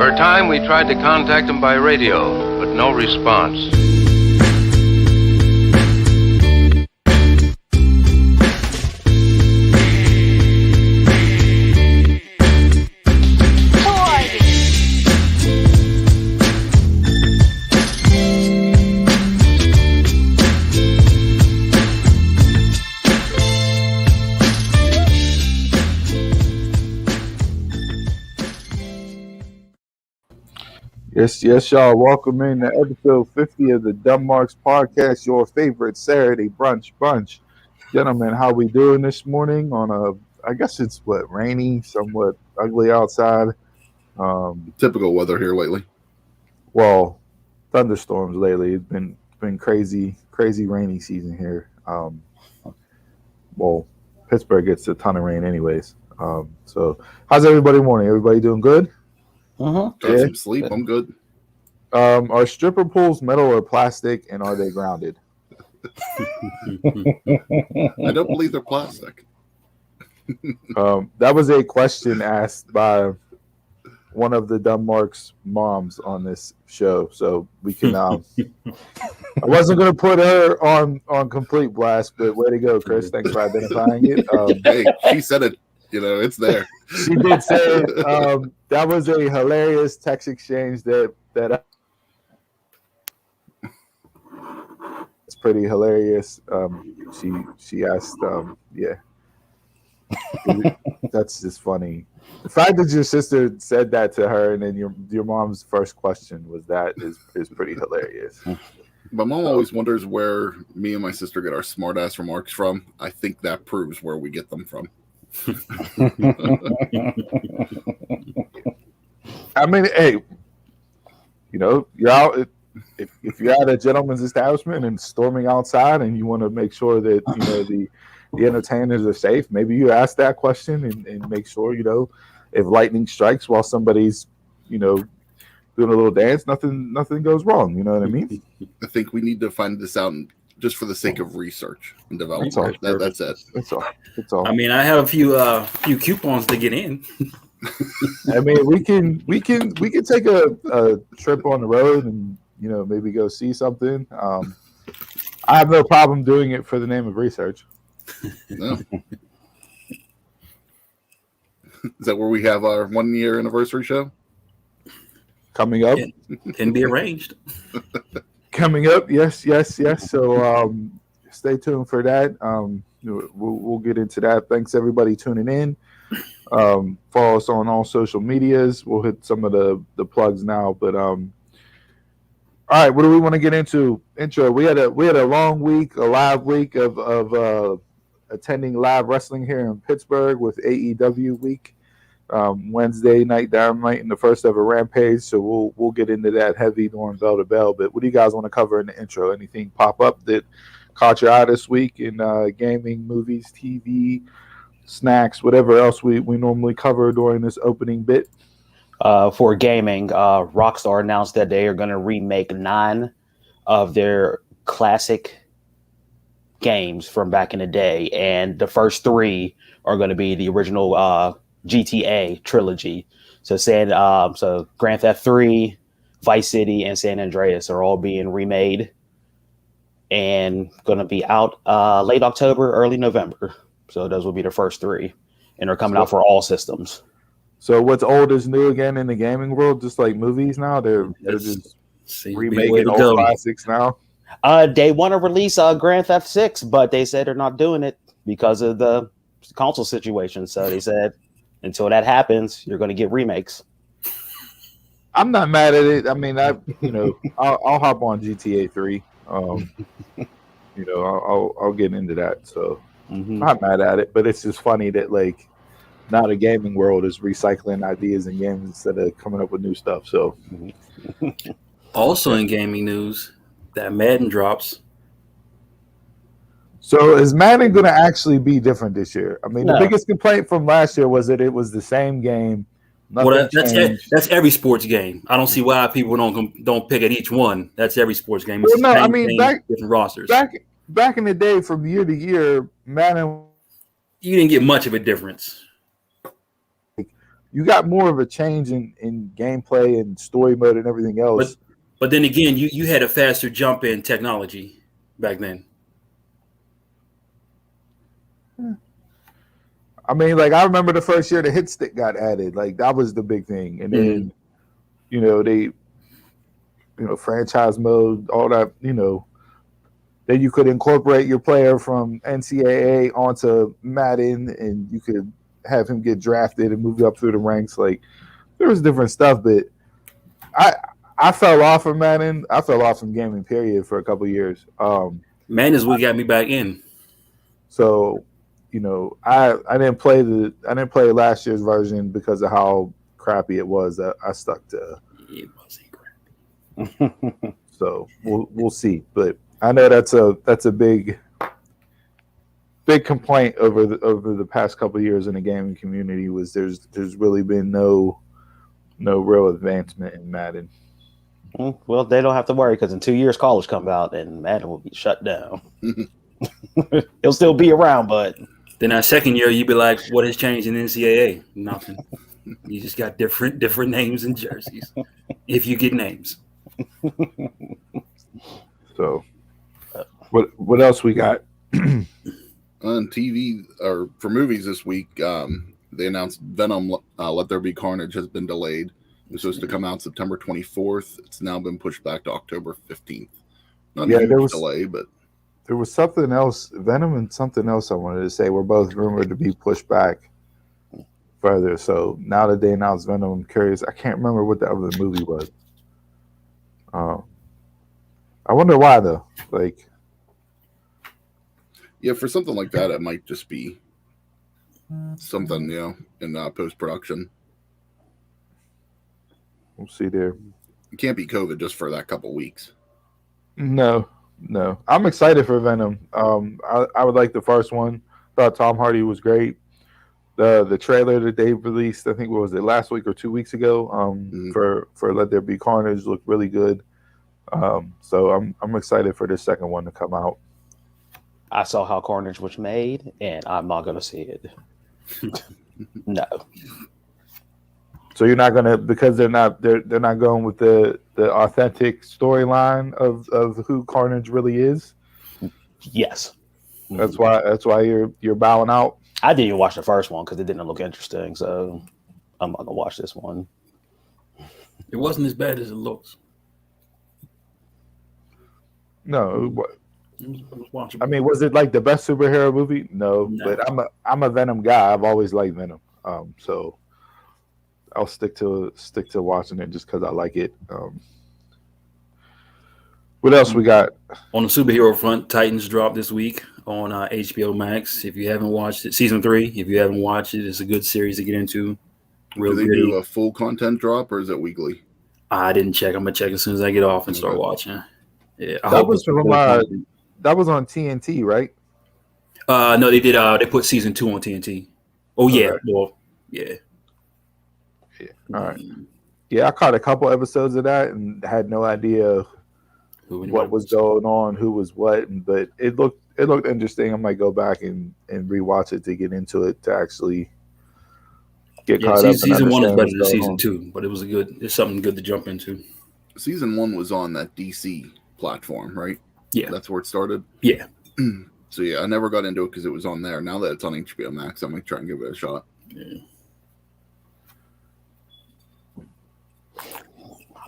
For a time, we tried to contact him by radio, but no response. Yes, y'all. Welcome in to episode 50 of the Dumb Marks Podcast, your favorite Saturday brunch bunch. Gentlemen, how we doing this morning on I guess it's rainy, somewhat ugly outside. Typical weather here lately. Well, thunderstorms lately. It's been crazy rainy season here. Well, Pittsburgh gets a ton of rain anyways. So how's everybody morning? Everybody doing good? Got some sleep. I'm good. Are stripper poles metal or plastic, and are they grounded? I don't believe they're plastic. That was a question asked by one of the Dumb Marks moms on this show, so we can. I wasn't going to put her on complete blast, but way to go, Chris! Thanks for identifying it. Hey, she said it. It's there. She did say it. That was a hilarious text exchange that it's pretty hilarious. She asked, that's just funny. The fact that your sister said that to her and then your mom's first question was that is pretty hilarious. My mom always wonders where me and my sister get our smart ass remarks from. I think that proves where we get them from. I mean, hey, you're out. If you're at a gentleman's establishment and storming outside, and you want to make sure that the entertainers are safe, maybe you ask that question and make sure if lightning strikes while somebody's doing a little dance, nothing goes wrong. You know what I mean? I think we need to find this out just for the sake of research and development. That's it. That's all. I mean, I have a few coupons to get in. I mean, we can take a trip on the road and maybe go see something. I have no problem doing it for the name of research. No. Is that where we have our 1 year anniversary show coming up? Can be arranged. Coming up, yes. So stay tuned for that. We'll get into that. Thanks everybody tuning in. Follow us on all social medias. We'll hit some of the plugs now, but all right. What do we want to get into? Intro. We had a long week, a live week of attending live wrestling here in Pittsburgh with AEW week. Wednesday night Dynamite and the first ever Rampage, so we'll get into that heavy during bell to bell. But what do you guys want to cover in the intro? Anything pop up that caught your eye this week in gaming, movies, TV, snacks, whatever else we normally cover during this opening bit? For gaming, Rockstar announced that they are going to remake 9 of their classic games from back in the day, and the first 3 are going to be the original GTA trilogy. So Grand Theft 3, Vice City, and San Andreas are all being remade and going to be out late October, early November. So those will be the first 3, and they're coming out for all systems. So what's old is new again in the gaming world, just like movies now. They're just remaking old classics now. They want to release Grand Theft 6, but they said they're not doing it because of the console situation. So they said, until that happens, you're going to get remakes. I'm not mad at it. I mean, I'll hop on GTA 3. I'll get into that. So I'm not mad at it, but it's just funny that now the gaming world is recycling ideas in games instead of coming up with new stuff. So also in gaming news, that Madden drops. So is Madden going to actually be different this year? I mean, The biggest complaint from last year was that it was the same game. That's every sports game. I don't see why people don't pick at each one. That's every sports game. Well, no, I mean, different rosters. Back in the day, from year to year, Madden, you didn't get much of a difference. you got more of a change in gameplay and story mode and everything else. But then again, you had a faster jump in technology back then. I mean, like I remember the first year the hit stick got added. Like that was the big thing, and then franchise mode, all that. Then you could incorporate your player from NCAA onto Madden, and you could have him get drafted and move up through the ranks. Like there was different stuff, but I fell off of Madden. I fell off from gaming period for a couple of years. Madden is what got me back in. So, I didn't play last year's version because of how crappy it was. I stuck to. It wasn't crappy. So we'll see, but I know that's a big complaint over the past couple of years in the gaming community was there's really been no real advancement in Madden. Well, they don't have to worry because in 2 years college comes out and Madden will be shut down. He'll still be around, but then that second year you'd be like, what has changed in NCAA? Nothing. You just got different names and jerseys. If you get names. So what else we got? On TV or for movies this week, they announced Venom Let There Be Carnage has been delayed. It was supposed to come out September 24th. It's now been pushed back to October 15th. Not a huge delay, but there was something else, Venom and something else I wanted to say were both rumored to be pushed back further. So now that they announced Venom, I'm curious. I can't remember what the other movie was. I wonder why though. Like, yeah, for something like that, it might just be something, in post-production. We'll see there. It can't be COVID just for that couple weeks. No. I'm excited for Venom. I would like the first one. Thought Tom Hardy was great. The trailer that they released, I think, what was it, last week or 2 weeks ago, for Let There Be Carnage looked really good. So I'm excited for the second one to come out. I saw how Carnage was made, and I'm not going to see it. No. So you're not gonna, because they're not going with the authentic storyline of who Carnage really is. Yes. That's why you're bowing out. I didn't even watch the first one because it didn't look interesting, so I'm not gonna watch this one. It wasn't as bad as it looks. No. It was watchable. I mean, was it like the best superhero movie? No. But I'm a Venom guy. I've always liked Venom. So I'll stick to watching it just because I like it. What else we got? On the superhero front, Titans dropped this week on HBO Max. If you haven't watched it, season 3. If you haven't watched it, it's a good series to get into. Do they do a full content drop or is it weekly? I didn't check. I'm gonna check as soon as I get off and start watching. Yeah, that was on TNT, right? No, they did. They put season 2 on TNT. Oh yeah, Okay. well, yeah. All right. Yeah, I caught a couple episodes of that and had no idea what was going on, who was what, but it looked interesting. I might go back and rewatch it to get into it to actually get caught up. Season 1 is better than season 2, but it's something good to jump into. Season 1 was on that DC platform, right? Yeah, that's where it started. Yeah. So yeah, I never got into it because it was on there. Now that it's on HBO Max, I might try and give it a shot. Yeah.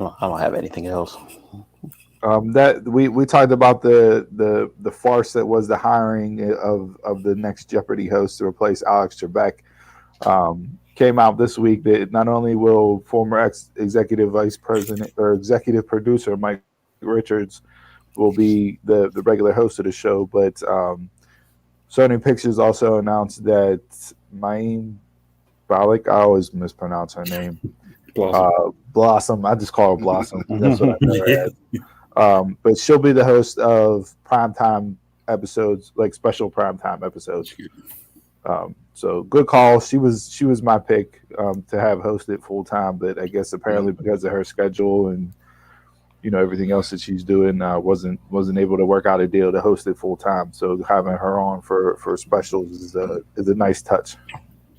I don't have anything else. That we talked about the farce that was the hiring of the next Jeopardy host to replace Alex Trebek. Came out this week that not only will former executive vice president or executive producer Mike Richards will be the regular host of the show, but Sony Pictures also announced that Mayim Bialik, I always mispronounce her name. Blossom. I just call her Blossom. That's what I know her as. But she'll be the host of primetime episodes, like special primetime episodes. So good call. She was my pick to have hosted full time, but I guess apparently because of her schedule and everything else that she's doing, wasn't able to work out a deal to host it full time. So having her on for specials is a nice touch.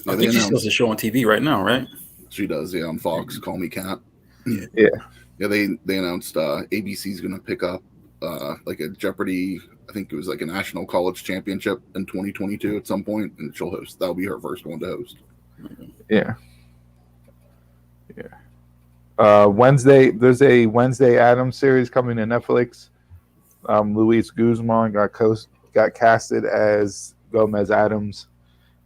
I think she still has a show on TV right now, right? She does, yeah, on Fox. Call Me Cat. Yeah. Yeah, they announced ABC's going to pick up like a Jeopardy. I think it was like a national college championship in 2022 at some point, and she'll host. That'll be her first one to host. Yeah. Wednesday, there's a Wednesday Addams series coming to Netflix. Luis Guzman got casted as Gomez Addams,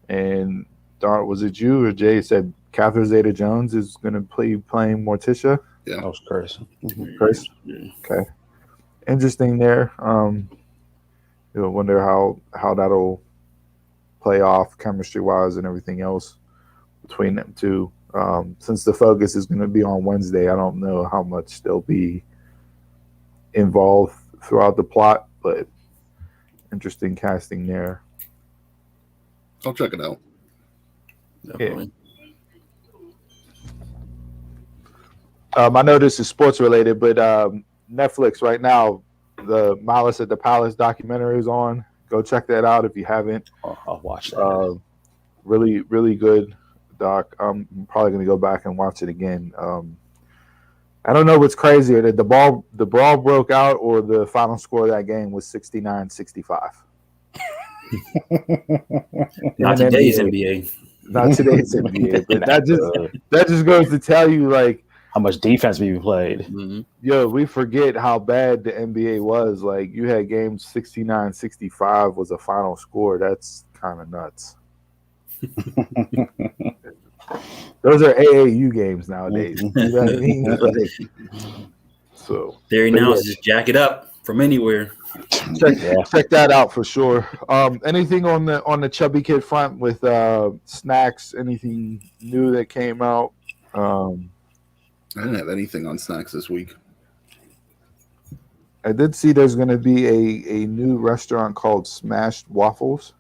and was it you or Jay said Catherine Zeta-Jones is going to playing Morticia? Yeah, That was Chris. Chris? Okay. Interesting there. Wonder how that'll play off chemistry-wise and everything else between them two. Since the focus is going to be on Wednesday, I don't know how much they'll be involved throughout the plot, but interesting casting there. I'll check it out. Definitely. I know this is sports related, but Netflix right now, the Malice at the Palace documentary is on. Go check that out if you haven't. I'll watch that. Really, really good doc. I'm probably going to go back and watch it again. I don't know what's crazier, that the brawl broke out or the final score of that game was 69-65. Not today's NBA. Not today's NBA, but that just goes to tell you, like, how much defense we played. Mm-hmm. Yo, we forget how bad the NBA was. Like, you had games 69-65 was a final score. That's kind of nuts. Those are AAU games nowadays. You know what I mean? Like, so Theory now is just jack it up from anywhere. Check that out for sure. Anything on the Chubby Kid front with snacks? Anything new that came out? I didn't have anything on snacks this week. I did see there's going to be a new restaurant called Smashed Waffles.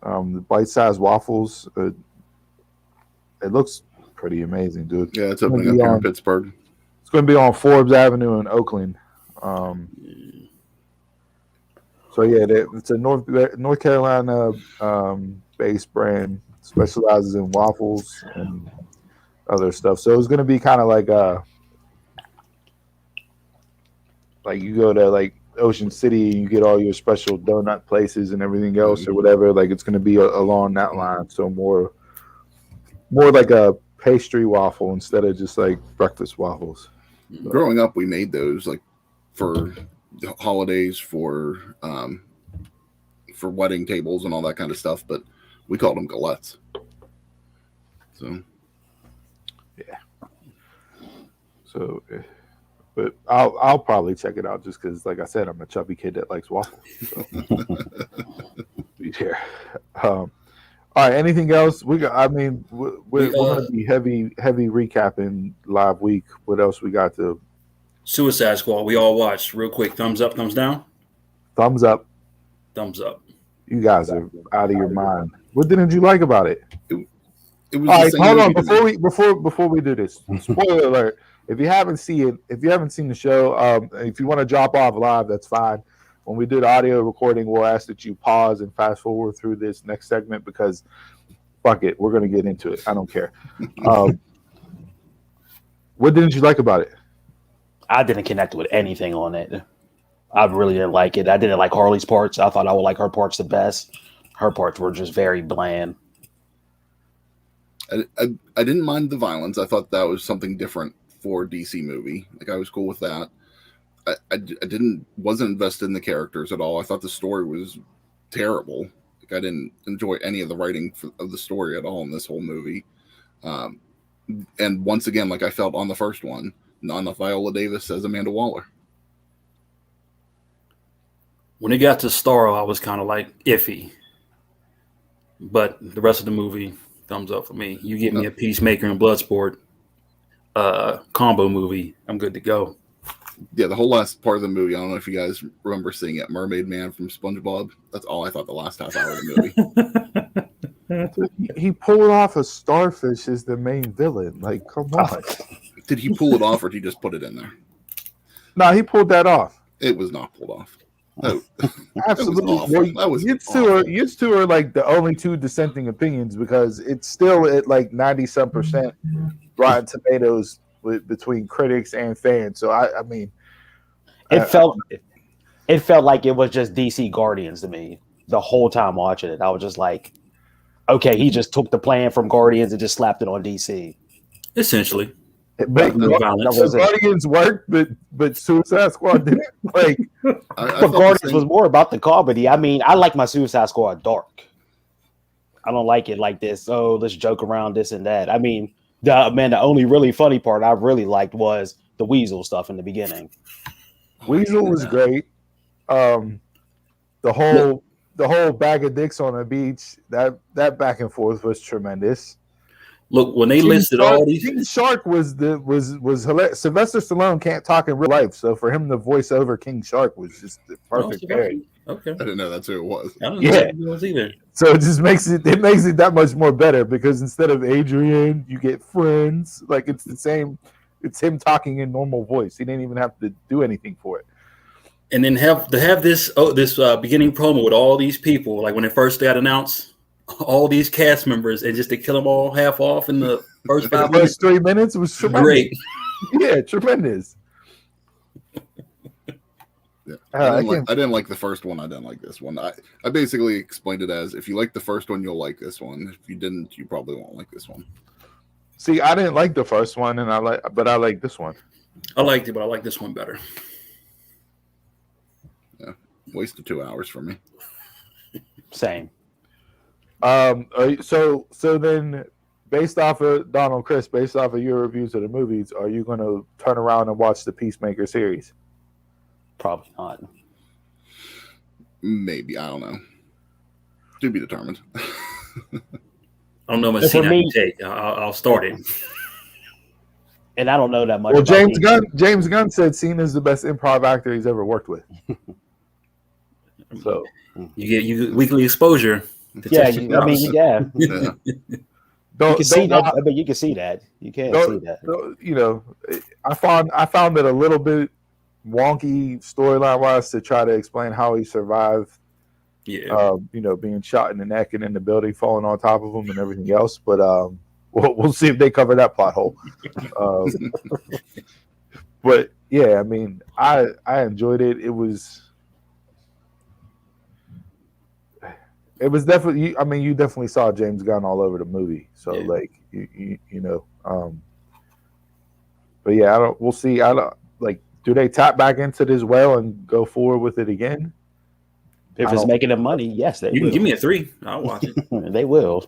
The bite-sized waffles. It looks pretty amazing, dude. Yeah, it's opening up here in Pittsburgh. It's going to be on Forbes Avenue in Oakland. So yeah, it's a North Carolina based brand, specializes in waffles and other stuff. So it's going to be kind of like you go to like Ocean City and you get all your special donut places and everything else or whatever. Like it's going to be along that line. So more like a pastry waffle instead of just like breakfast waffles. Growing up, we made those like for holidays, for wedding tables and all that kind of stuff, but we called them galettes. So yeah. So, but I'll probably check it out just because, like I said, I'm a chubby kid that likes waffles. So. Yeah. All right. Anything else? We're going to be heavy recapping live week. What else we got to? Suicide Squad. We all watched. Real quick. Thumbs up. Thumbs down. Thumbs up. Thumbs up. You guys are out of your mind. What didn't you like about it? It was all right. Hold on. Before we do this, spoiler alert. If you haven't seen the show, if you want to drop off live, that's fine. When we do the audio recording, we'll ask that you pause and fast forward through this next segment because fuck it, we're going to get into it. I don't care. What didn't you like about it? I didn't connect with anything on it. I really didn't like it. I didn't like Harley's parts. I thought I would like her parts the best. Her parts were just very bland. I didn't mind the violence. I thought that was something different for a DC movie. Like I was cool with that. I wasn't invested in the characters at all. I thought the story was terrible. Like I didn't enjoy any of the writing of the story at all in this whole movie. And once again, like I felt on the first one, not enough Viola Davis as Amanda Waller. When it got to Starro, I was kind of like iffy. But the rest of the movie, thumbs up for me. You get me a Peacemaker and Bloodsport combo movie, I'm good to go. Yeah, the whole last part of the movie, I don't know if you guys remember seeing it, Mermaid Man from SpongeBob. That's all I thought the last half hour of the movie. He pulled off a starfish as the main villain. Like, come on. Did he pull it off or did he just put it in there? No, he pulled that off. It was not pulled off. No, Absolutely. awful. Well, That was you two are like the only two dissenting opinions because it's still at like 90% Rotten Tomatoes between critics and fans. So I mean, It felt like it was just DC Guardians to me the whole time watching it. I was just like, okay, he just took the plan from Guardians and just slapped it on DC. Essentially. but Guardians worked, but Suicide Squad didn't. Like, but Guardians was more about the comedy. I mean, I like my Suicide Squad dark. I don't like it like this. Oh, let's joke around this and that. I mean, the only really funny part I really liked was the Weasel stuff in the beginning. Weasel was great. The whole bag of dicks on the beach, that back and forth was tremendous. Look, when they listed all these, King Shark was hilarious. Sylvester Stallone can't talk in real life, so for him to voice over King Shark was just the perfect pairing. Okay, I didn't know that's who it was. I don't know who it was either. So it just makes it that much more better because instead of Adrian, you get friends. Like it's the same. It's him talking in normal voice. He didn't even have to do anything for it. And then have this beginning promo with all these people, like when it first got announced, all these cast members, and just to kill them all half off in the first 5 minutes. 3 minutes was tremendous. Great. Yeah, tremendous. Yeah. I didn't like the first one. I didn't like this one. I basically explained it as if you like the first one, you'll like this one. If you didn't, you probably won't like this one. See, I didn't like the first one, but I like this one. I liked it, but I like this one better. Yeah, wasted 2 hours for me. Same. So then, based off of Donald Chris, based off of your reviews of the movies, are you going to turn around and watch the Peacemaker series? Probably not. Maybe, I don't know. To be determined. I don't know much scene I can take. I'll start it. And I don't know that much. Well, James Gunn said Cena's the best improv actor he's ever worked with. So you get weekly exposure. Yeah. You can see that. I mean, you can see that. You can't see that. You know, I found it a little bit wonky storyline wise to try to explain how he survived. Yeah. Being shot in the neck and in the building, falling on top of him, and everything else. But we'll see if they cover that plot hole. But yeah, I mean, I enjoyed it. It was definitely. I mean, you definitely saw James Gunn all over the movie. So like, but yeah, we'll see. Do they tap back into this well and go forward with it again? If it's making them money, yes, they will. You can give me a 3. I'll watch it. They will.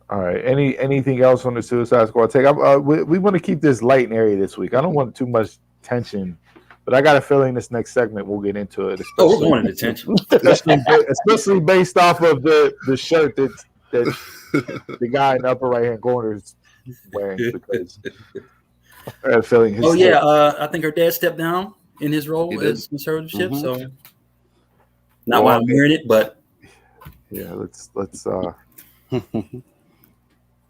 All right. Anything else on the Suicide Squad take? We want to keep this light and airy this week. I don't want too much tension, but I got a feeling this next segment we'll get into it. We're going into tension, especially based off of the shirt that the guy in the upper right hand corner is wearing. Because I have a feeling. I think her dad stepped down in his role as conservatorship. Mm-hmm. So not why I'm hearing it, but yeah, let's.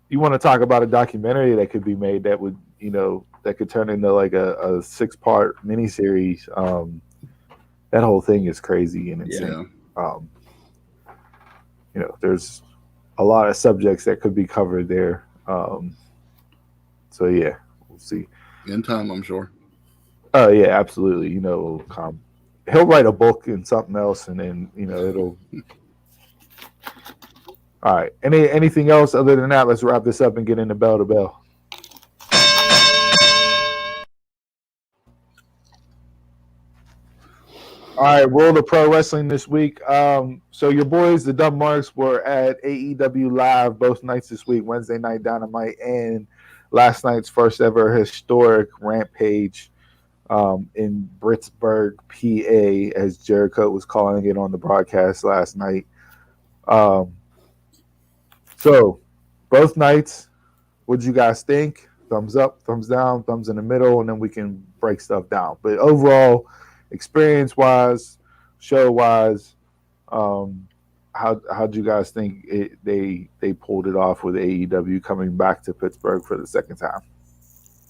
You want to talk about a documentary that could be made that would, that could turn into like a 6-part miniseries. That whole thing is crazy and insane. Yeah. There's a lot of subjects that could be covered there. So yeah, we'll see. In time, I'm sure. Oh yeah, absolutely. He'll write a book and something else, and then it'll. All right. Anything else other than that? Let's wrap this up and get into bell to bell. All right, World of Pro Wrestling this week. So your boys, the Dumb Marks, were at AEW Live both nights this week, Wednesday night Dynamite and last night's first ever historic Rampage in Pittsburgh, PA, as Jericho was calling it on the broadcast last night. So both nights, what'd you guys think? Thumbs up, thumbs down, thumbs in the middle, and then we can break stuff down. But overall, experience-wise, show-wise, how'd you guys think they pulled it off with AEW coming back to Pittsburgh for the second time?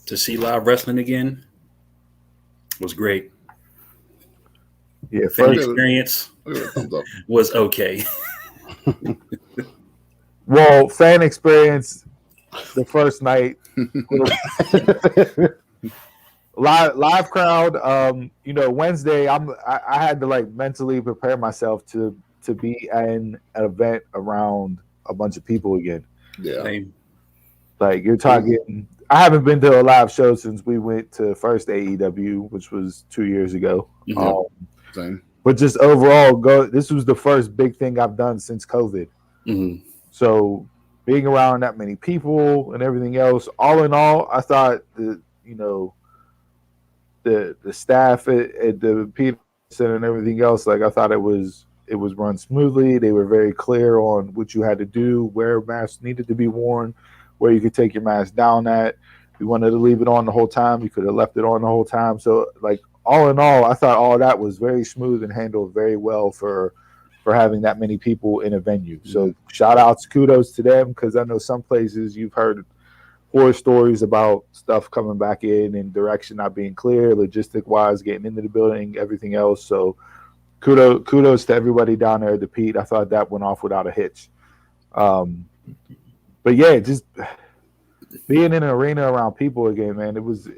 To see live wrestling again, was great. Yeah, Fan first, experience Look at that thumbs up. was okay. well, fan experience the first night. live crowd. Wednesday I had to like mentally prepare myself to be in an event around a bunch of people again. Yeah. Same. Like you're talking, I haven't been to a live show since we went to first AEW, which was 2 years ago. Mhm. Same. But just overall, this was the first big thing I've done since COVID. Mhm. So being around that many people and everything else, all in all, I thought the staff at the Peterson and everything else, like I thought it was run smoothly. They were very clear on what you had to do, where masks needed to be worn, where you could take your mask down at. If you wanted to leave it on the whole time, you could have left it on the whole time. So like all in all, I thought all that was very smooth and handled very well for having that many people in a venue. So shout outs, kudos to them, because I know some places you've heard horror stories about stuff coming back in and direction not being clear, logistic wise, getting into the building, everything else. So kudos to everybody down there at the Pete. I thought that went off without a hitch. But yeah, just being in an arena around people again, man, it was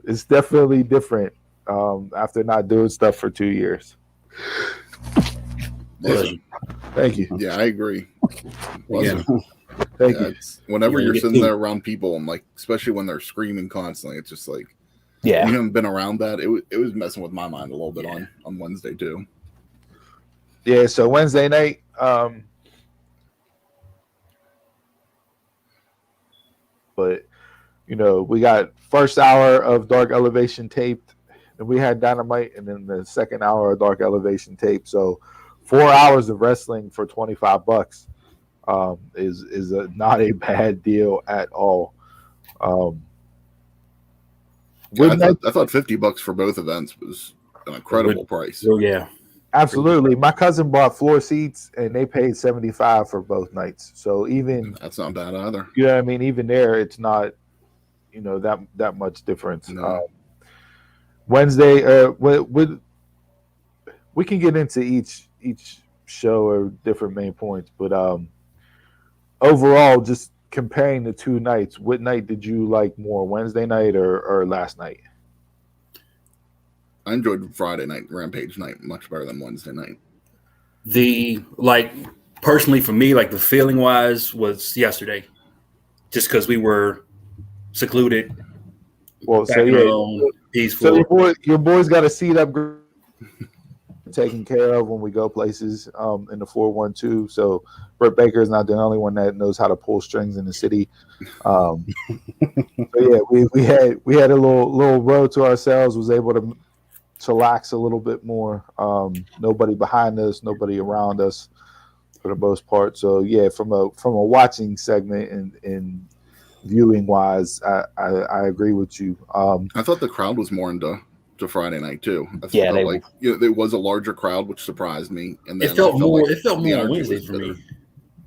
it's definitely different after not doing stuff for 2 years. Pleasure. Thank you. Yeah, I agree. Yeah. Thank you. Whenever Yeah, you're you sitting get there around people, and like, especially when they're screaming constantly, it's just like, Yeah. you haven't been around that. It was messing with my mind a little bit on Wednesday too. Yeah, so Wednesday night, but we got first hour of Dark Elevation taped, and we had Dynamite, and then the second hour of Dark Elevation taped. So 4 hours of wrestling for $25 is not a bad deal at all. I thought $50 for both events was an incredible price. Oh yeah. Absolutely. My cousin bought floor seats, and they paid $75 for both nights. So even That's not bad either. you know what I mean, even there, it's not that much difference. No. Wednesday, we can get into each show or different main points, but overall, just comparing the two nights, what night did you like more, Wednesday night or last night? I enjoyed Friday night, Rampage night, much better than Wednesday night. Personally for me, like the feeling wise was yesterday, just because we were secluded. Well, so yeah, peaceful. So your boys got a seat up, taken care of when we go places in the 412. So Britt Baker is not the only one that knows how to pull strings in the city. So yeah, we had a little row to ourselves. Was able to chillax a little bit more. Nobody behind us, nobody around us for the most part. So yeah, from a watching segment and viewing wise, I agree with you. I thought the crowd was more into Friday night too. Yeah, there was a larger crowd, which surprised me. And then It felt more the on energy Wednesday was for better. me.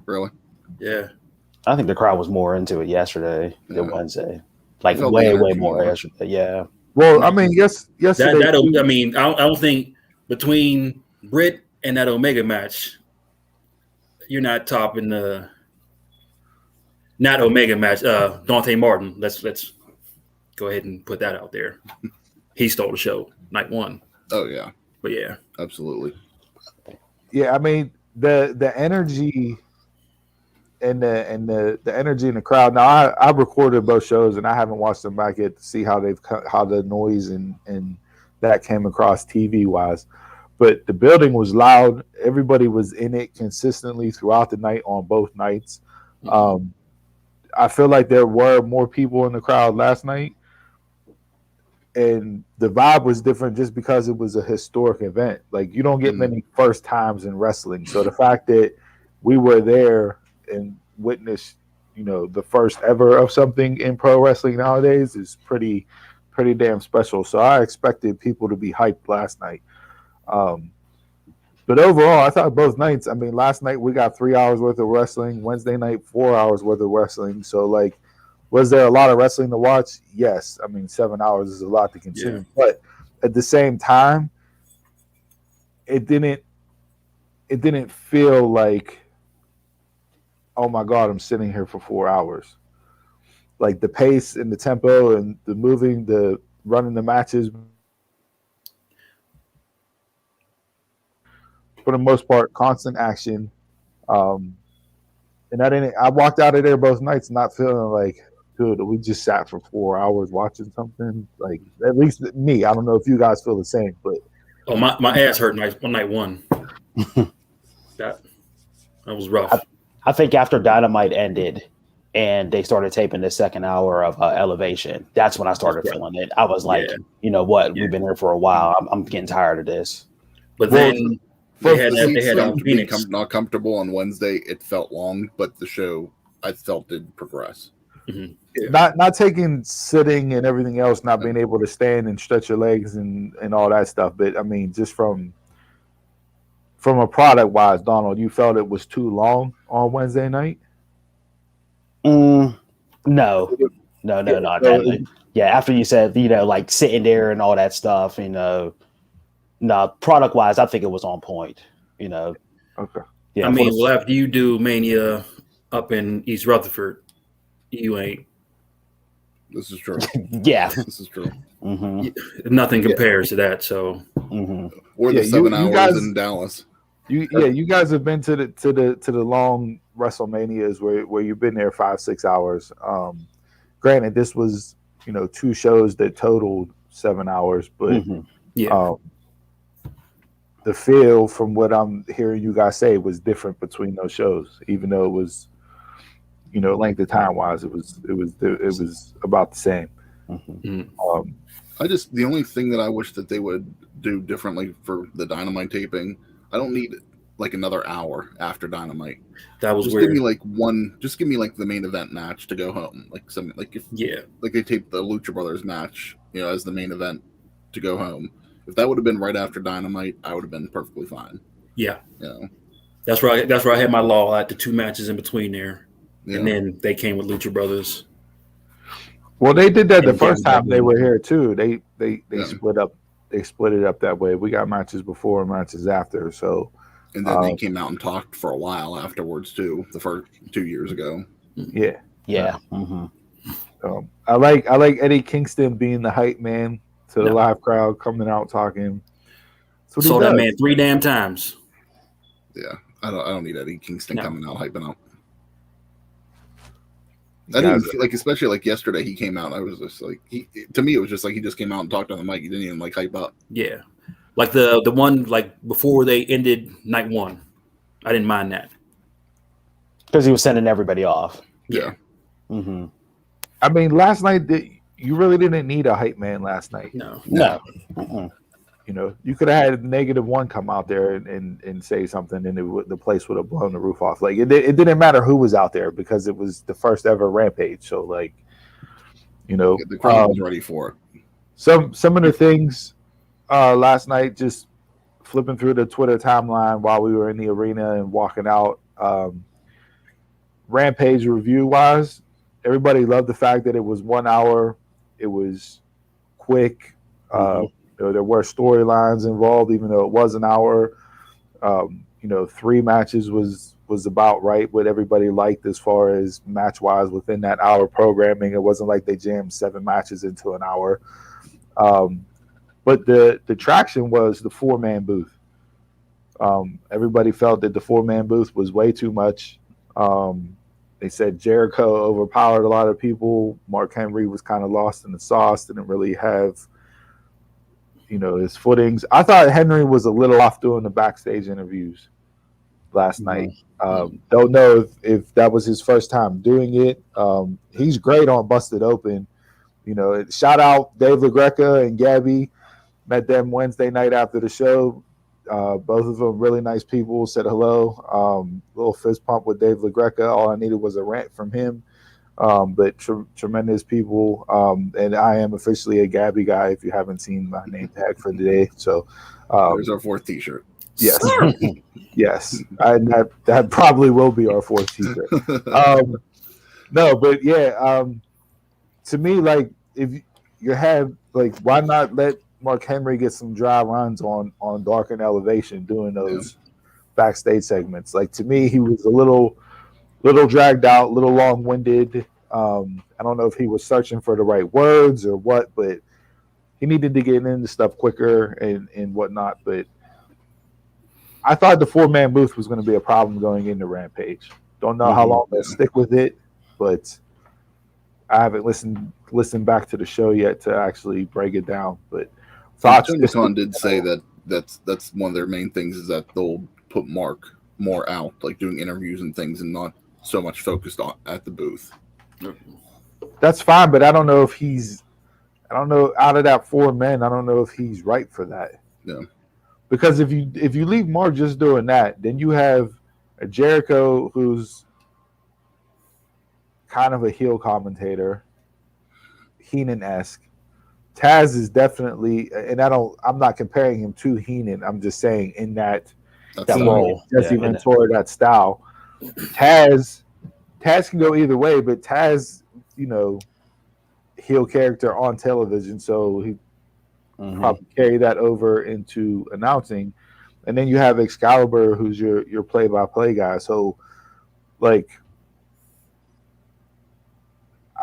Really? Yeah. I think the crowd was more into it yesterday than Wednesday. Like I felt way the energy more more. yesterday. Yeah. Well, I mean, yesterday. I don't think between Britt and that Omega match, you're not topping the not Omega match. Dante Martin. Let's go ahead and put that out there. He stole the show night one. Oh yeah, But yeah, absolutely. Yeah, I mean the energy and the energy in the crowd. Now I recorded both shows and I haven't watched them back yet to see how the noise and that came across TV wise. But the building was loud. Everybody was in it consistently throughout the night on both nights. I feel like there were more people in the crowd last night, and the vibe was different just because it was a historic event. Like you don't get many first times in wrestling, so the fact that we were there and witnessed, the first ever of something in pro wrestling nowadays is pretty damn special. So I expected people to be hyped last night. But overall, I thought both nights, I mean, last night we got 3 hours worth of wrestling, Wednesday night, 4 hours worth of wrestling. So like Was there a lot of wrestling to watch? Yes. I mean, 7 hours is a lot to consume. Yeah. But at the same time, it didn't feel like, oh my God, I'm sitting here for 4 hours. Like the pace and the tempo and the moving, the running the matches, for the most part, constant action. And I walked out of there both nights not feeling like, dude, we just sat for 4 hours watching something. Like, at least me. I don't know if you guys feel the same, but my ass hurt night one. that was rough. I think after Dynamite ended and they started taping the second hour of Elevation, that's when I started feeling it. I was like, you know what? We've been here for a while. I'm getting tired of this. But then they had Phoenix. Not comfortable on Wednesday. It felt long, but the show I felt did progress. Mm-hmm. Yeah. Not taking sitting and everything else, not being able to stand and stretch your legs and all that stuff. But I mean, just from a product wise, Donald, you felt it was too long on Wednesday night? No. Yeah, after you said, like sitting there and all that stuff, no, product wise, I think it was on point, Okay. Yeah. I mean, well, after you do Mania up in East Rutherford, you ain't. This is true. Yeah. This is true. Mm-hmm. Nothing compares to that. So, or the 7 hours guys, in Dallas. You guys have been to the long WrestleManias where you've been there 5-6 hours. Granted, this was 2 shows that totaled 7 hours, but the feel from what I'm hearing you guys say was different between those shows, even though it was length of time wise, it was about the same. The only thing that I wish that they would do differently for the Dynamite taping, I don't need like another hour after Dynamite. That was just weird. Give me like the main event match to go home. Like something like like they taped the Lucha Brothers match, as the main event to go home. If that would have been right after Dynamite, I would have been perfectly fine. Yeah. That's where I had my law at the 2 matches in between there. Yeah. And then they came with Lucha Brothers. Well, they did that the first time they were here too. They split up. They split it up that way. We got matches before and matches after. So, and then they came out and talked for a while afterwards too. The first 2 years ago. Yeah. Mm-hmm. I like Eddie Kingston being the hype man to the live crowd, coming out talking. Saw that man 3 damn times. Yeah, I don't need Eddie Kingston coming out hyping up. I Guys, didn't feel like, especially like yesterday, he came out. I was just like, to me, it was just like he just came out and talked on the mic. He didn't even like hype up. Yeah, like the one like before they ended night 1, I didn't mind that because he was sending everybody off. Yeah. Mm-hmm. I mean, last night you really didn't need a hype man last night. No. Mm-hmm. You could have had -1 come out there and say something, and the place would have blown the roof off. Like it didn't matter who was out there because it was the first ever Rampage. So like, the crowd was ready for it. Some of the things last night, just flipping through the Twitter timeline while we were in the arena and walking out. Rampage review wise, everybody loved the fact that it was 1 hour. It was quick. There were storylines involved, even though it was an hour. 3 matches was about right. What everybody liked as far as match wise within that hour programming. It wasn't like they jammed 7 matches into an hour. But the traction was the 4-man booth. Everybody felt that the 4-man booth was way too much. They said Jericho overpowered a lot of people. Mark Henry was kind of lost in the sauce, didn't really have his footings. I thought Henry was a little off doing the backstage interviews last night. Don't know if that was his first time doing it. He's great on Busted Open. Shout out Dave LaGreca and Gabby. Met them Wednesday night after the show. Both of them really nice people. Said hello. Little fist pump with Dave LaGreca. All I needed was a rant from him. But tremendous people. And I am officially a Gabby guy if you haven't seen my name tag for today. So there's our 4th t-shirt. Yes. Yes. That probably will be our 4th t-shirt. No, but yeah, to me, like if you have like, why not let Mark Henry get some dry runs on Dark and Elevation doing those backstage segments? Like to me, he was a little dragged out, a little long winded. I don't know if he was searching for the right words or what, but he needed to get into stuff quicker and whatnot. But I thought the 4-man booth was going to be a problem going into Rampage. Don't know how long they'll stick with it, but I haven't listened back to the show yet to actually break it down. But Tony Khan did say that that's one of their main things is that they'll put Mark more out, like doing interviews and things, and not so much focused on at the booth. That's fine, but I don't know if out of that 4 men, I don't know if he's right for that. Yeah. Because if you leave Mark just doing that, then you have a Jericho who's kind of a heel commentator, Heenan-esque. Taz is definitely, and I'm not comparing him to Heenan. I'm just saying in that role, Jesse Ventura, that style. Taz can go either way, but Taz, heel character on television, so he probably carry that over into announcing. And then you have Excalibur, who's your play-by-play guy. So, like,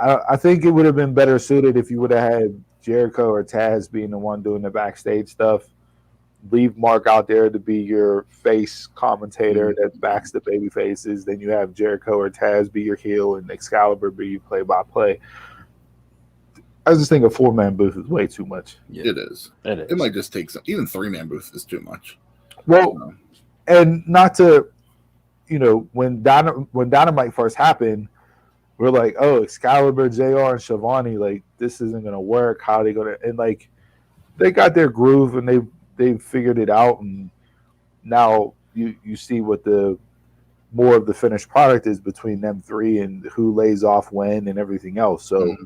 I think it would have been better suited if you would have had Jericho or Taz being the one doing the backstage stuff. Leave Mark out there to be your face commentator that backs the baby faces. Then you have Jericho or Taz be your heel and Excalibur be your play-by-play. I just think a 4-man booth is way too much. Yeah. It is. It might just take some. Even 3-man booth is too much. Well, and not to, when Dynamite first happened, we're like, oh, Excalibur, JR, and Shivani, like, this isn't going to work. How are they going to – and, like, they got their groove and they figured it out. And now you see what the more of the finished product is between them three and who lays off when and everything else. So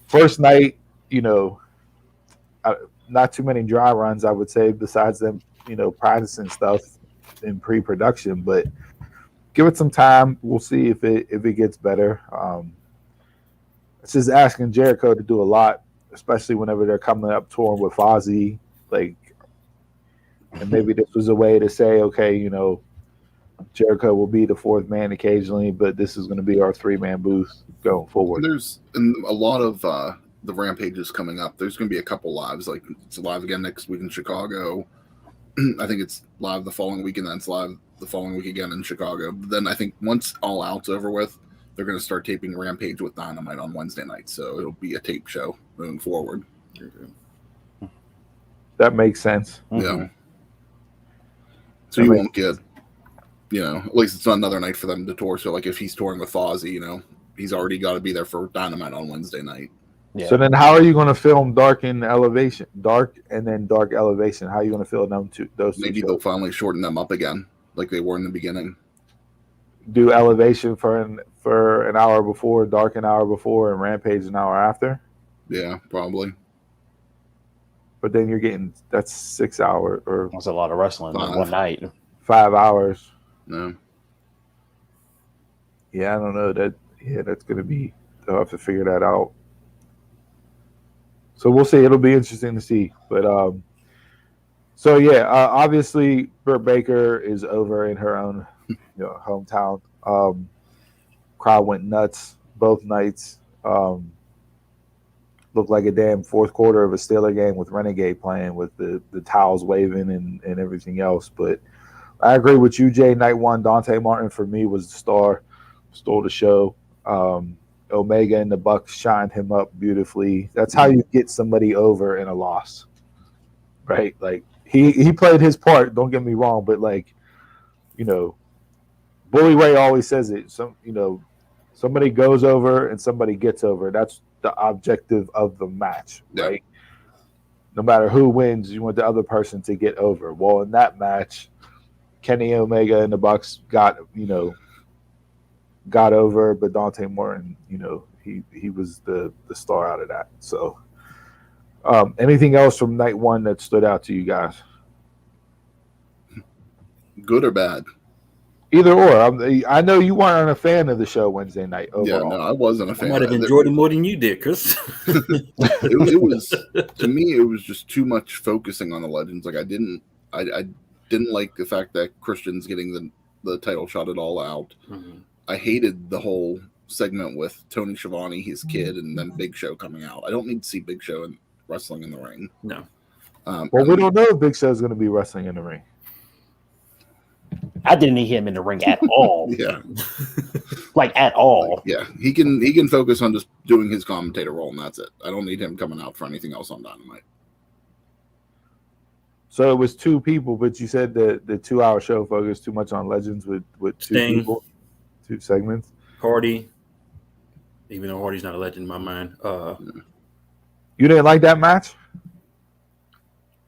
first night, not too many dry runs, I would say, besides them, practicing stuff in pre-production, but give it some time. We'll see if it gets better. It's just asking Jericho to do a lot, especially whenever they're coming up touring with Fozzy. Like, and maybe this was a way to say, okay, Jericho will be the 4th man occasionally, but this is going to be our 3-man booth going forward. There's a lot of the Rampages coming up. There's going to be a couple lives. Like, it's live again next week in Chicago. I think it's live the following week, and then it's live the following week again in Chicago. But then I think once All Out's over with, they're going to start taping Rampage with Dynamite on Wednesday night. So it'll be a tape show moving forward. That makes sense. Yeah. So you won't get, at least it's not another night for them to tour. So, like, if he's touring with Fozzy, he's already got to be there for Dynamite on Wednesday night. Yeah. So then how are you going to film Dark and then Dark Elevation? How are you going to film those two? Maybe they'll finally shorten them up again like they were in the beginning. Do Elevation for an hour before, Dark an hour before, and Rampage an hour after? Yeah, probably. But then you're getting, that's 6 hours. Or that's a lot of wrestling in one night. 5 hours. No. Yeah, I don't know. That's going to be, they'll have to figure that out. So we'll see. It'll be interesting to see. But obviously Britt Baker is over in her own hometown. Crowd went nuts both nights. Looked like a damn fourth quarter of a Steeler game with Renegade playing with the towels waving and everything else. But I agree with you, Jay. Night one, Dante Martin for me was the star, stole the show. Omega and the Bucks shined him up beautifully. That's how you get somebody over in a loss, right? Like he played his part. Don't get me wrong, but like, Bully Ray always says it. Somebody goes over and somebody gets over. That's the objective of the match, right? No matter who wins, you want the other person to get over. Well, in that match, Kenny Omega and the Bucks got over, but Dante Martin, he was the star out of that. So, anything else from night one that stood out to you guys? Good or bad? Either or. I know you weren't a fan of the show Wednesday night overall. Yeah, no, I wasn't a I fan. might have enjoyed it more than you did, Chris. It was, to me, it was just too much focusing on the legends. Like I didn't like the fact that Christian's getting the title shot at All Out. Mhm. I hated the whole segment with Tony Schiavone, his kid, and then Big Show coming out. I don't need to see Big Show and wrestling in the ring. No. Well, we don't know if Big Show's going to be wrestling in the ring. I didn't need him in the ring at all. Yeah, Like at all. yeah. He can focus on just doing his commentator role, and that's it. I don't need him coming out for anything else on Dynamite. So it was two people, but you said the 2-hour show focused too much on legends with two Sting. people, 2 segments. Hardy, even though Hardy's not a legend in my mind. You didn't like that match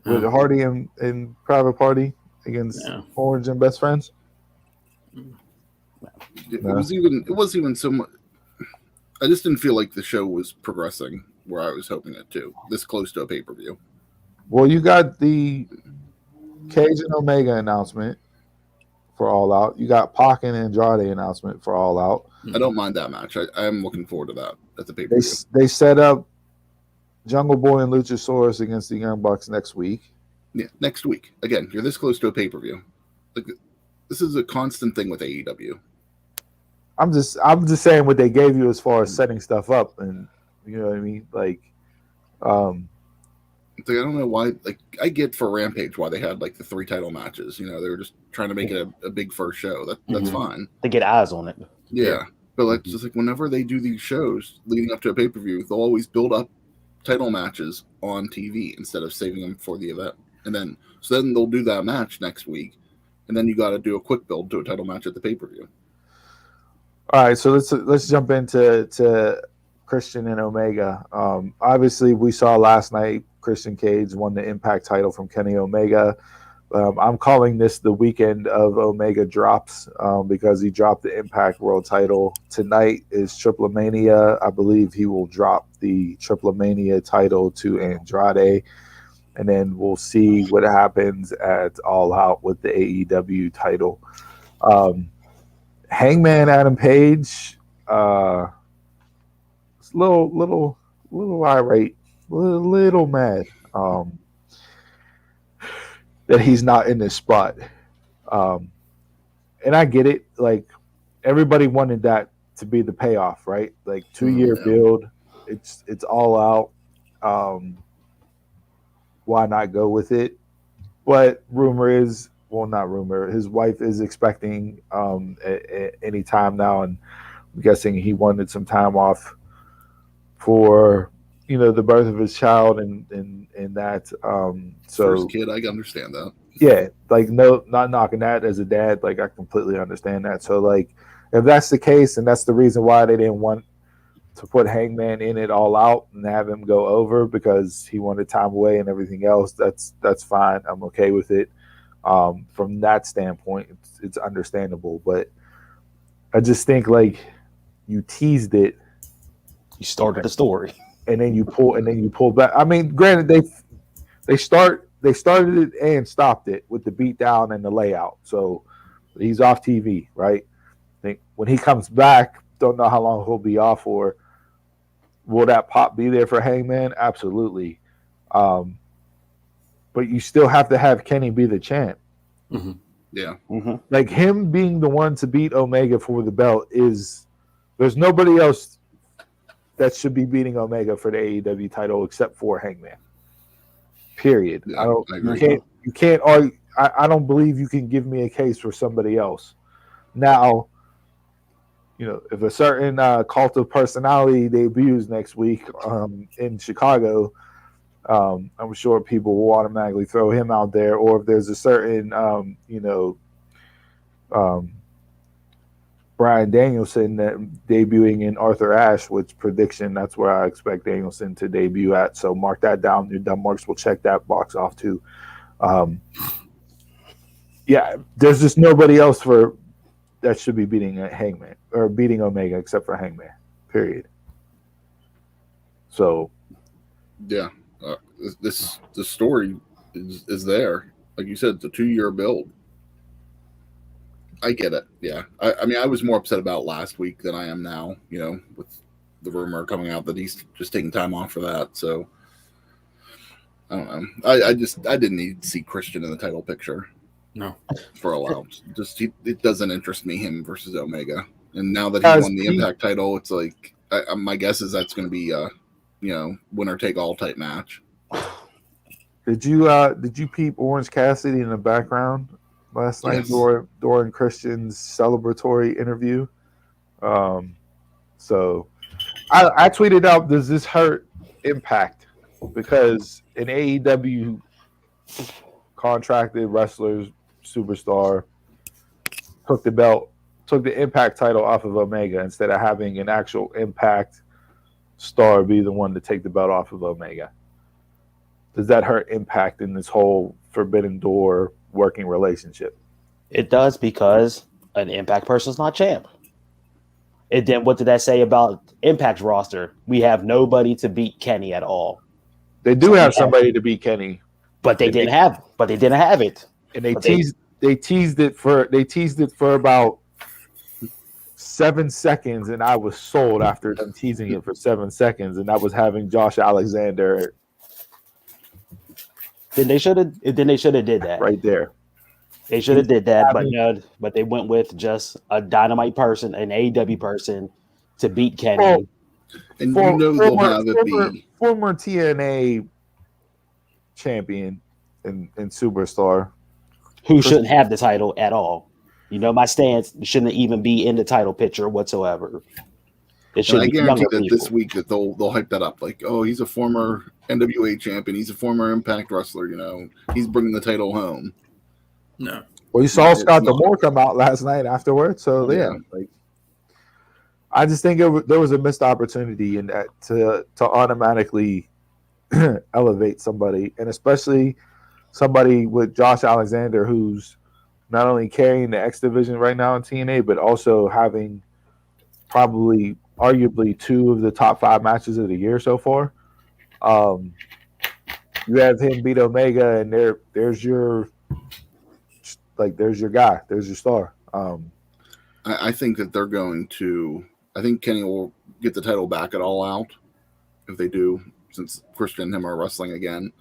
with No. Hardy and Private Party against No. Orange and Best Friends? It No. wasn't even so much. I just didn't feel like the show was progressing where I was hoping it to. This close to a pay-per-view. Well, you got the Cage and Omega announcement for All Out. You got Pac and Andrade announcement for All Out. I don't mind that match. I am looking forward to that at the pay-per-view. They set up Jungle Boy and Luchasaurus against the Young Bucks next week. Yeah, next week. Again, you're this close to a pay-per-view. Like, this is a constant thing with AEW. I'm just saying what they gave you as far as setting stuff up, and you know what I mean. Like, It's like, I don't know why. Like, I get for Rampage why they had like the 3 title matches. You know, they were just trying to make it a big first show. That's fine. To get eyes on it. Yeah, but like just like whenever they do these shows leading up to a pay-per-view, they'll always build up title matches on TV instead of saving them for the event. And then they'll do that match next week, and then you got to do a quick build to a title match at the pay-per-view. all right, so let's jump into Christian and Omega. Obviously, we saw last night Christian Cage won the Impact title from Kenny Omega. I'm calling this the weekend of Omega drops because he dropped the Impact World title. Tonight is Triplemania. I believe he will drop the Triplemania title to Andrade. And then we'll see what happens at All Out with the AEW title. Hangman Adam Page, it's a little irate, little mad that he's not in this spot. And I get it. Like, everybody wanted that to be the payoff, right? Like, 2-year build. It's All Out. Why not go with it? But rumor is, well, not rumor, his wife is expecting any time now, and I'm guessing he wanted some time off for, you know, the birth of his child and that. So First kid, I can understand that. yeah, like, no, not knocking that as a dad. Like, I completely understand that. So, like, if that's the case, and that's the reason why they didn't want to put Hangman in it All Out and have him go over because he wanted time away and everything else, that's fine. I'm okay with it. From that standpoint, it's understandable. But I just think, like, you teased it, You started the story. and then you pull back. I mean, granted, they started it and stopped it with the beatdown and the layout. So he's off TV, right? I think when he comes back, don't know how long he'll be off for. Will that pop be there for Hangman? Absolutely. But you still have to have Kenny be the champ. Mm-hmm. Yeah. Mm-hmm. Like, him being the one to beat Omega for the belt there's nobody else that should be beating Omega for the AEW title except for Hangman. Period. Yeah, I agree. you can't argue. I don't believe you can give me a case for somebody else. Now, you know, if a certain cult of personality debuts next week in Chicago, I'm sure people will automatically throw him out there. Or if there's a certain, Bryan Danielson that debuting in Arthur Ashe, which prediction, that's where I expect Danielson to debut at. So mark that down. Your dumb marks will check that box off too. Yeah, there's just nobody else that should be beating Hangman or beating Omega except for Hangman. Period. So Yeah. The story is there. Like you said, it's a 2-year build. I get it. Yeah. I mean, I was more upset about last week than I am now, with the rumor coming out that he's just taking time off for that. So I don't know. I didn't need to see Christian in the title picture. No. For a while. It doesn't interest me, him versus Omega. And now that he won the Impact title, it's like, my guess is that's going to be a, winner take all type match. Did you peep Orange Cassidy in the background last night during Christian's celebratory interview? So I tweeted out, does this hurt Impact? Because an AEW contracted wrestlers superstar took the Impact title off of Omega instead of having an actual Impact star be the one to take the belt off of Omega. Does that hurt Impact in this whole Forbidden Door working relationship? It does, because an Impact person's not champ. And then what did that say about Impact's roster? We have nobody to beat Kenny at all. They do have somebody to beat Kenny, but they didn't have it. And they teased it for about 7 seconds, and I was sold after them teasing it for 7 seconds, and that was having Josh Alexander. Then they should have did that right there. They should have did that, but no, but they went with just a Dynamite person, an AEW person to beat Kenny. And they'll have it be former TNA champion and superstar who shouldn't have the title at all. My stance shouldn't even be in the title picture whatsoever. I guarantee that this week that they'll hype that up, like, oh, he's a former NWA champion, he's a former Impact wrestler, he's bringing the title home. No. Well, you saw Scott D'Amore come out last night afterwards, so yeah. I just think there was a missed opportunity in that to automatically elevate somebody, and especially somebody with Josh Alexander, who's not only carrying the X division right now in TNA, but also having probably arguably 2 of the top 5 matches of the year so far. You have him beat Omega, and there's your guy, there's your star. I think that I think Kenny will get the title back at All Out if they do, since Christian and him are wrestling again.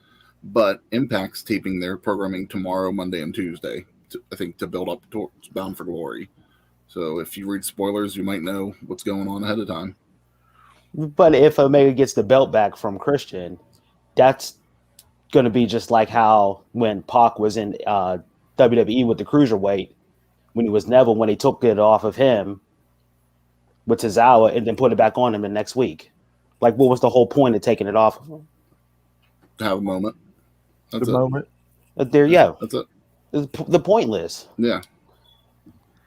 But Impact's taping their programming tomorrow, Monday, and Tuesday, I think, to build up towards Bound for Glory. So if you read spoilers, you might know what's going on ahead of time. But if Omega gets the belt back from Christian, that's going to be just like how when Pac was in WWE with the Cruiserweight, when he was Neville, when they took it off of him with Tozawa and then put it back on him the next week. Like, what was the whole point of taking it off of him? To have a moment. That's the moment. There you go. That's it. It's the pointless. Yeah.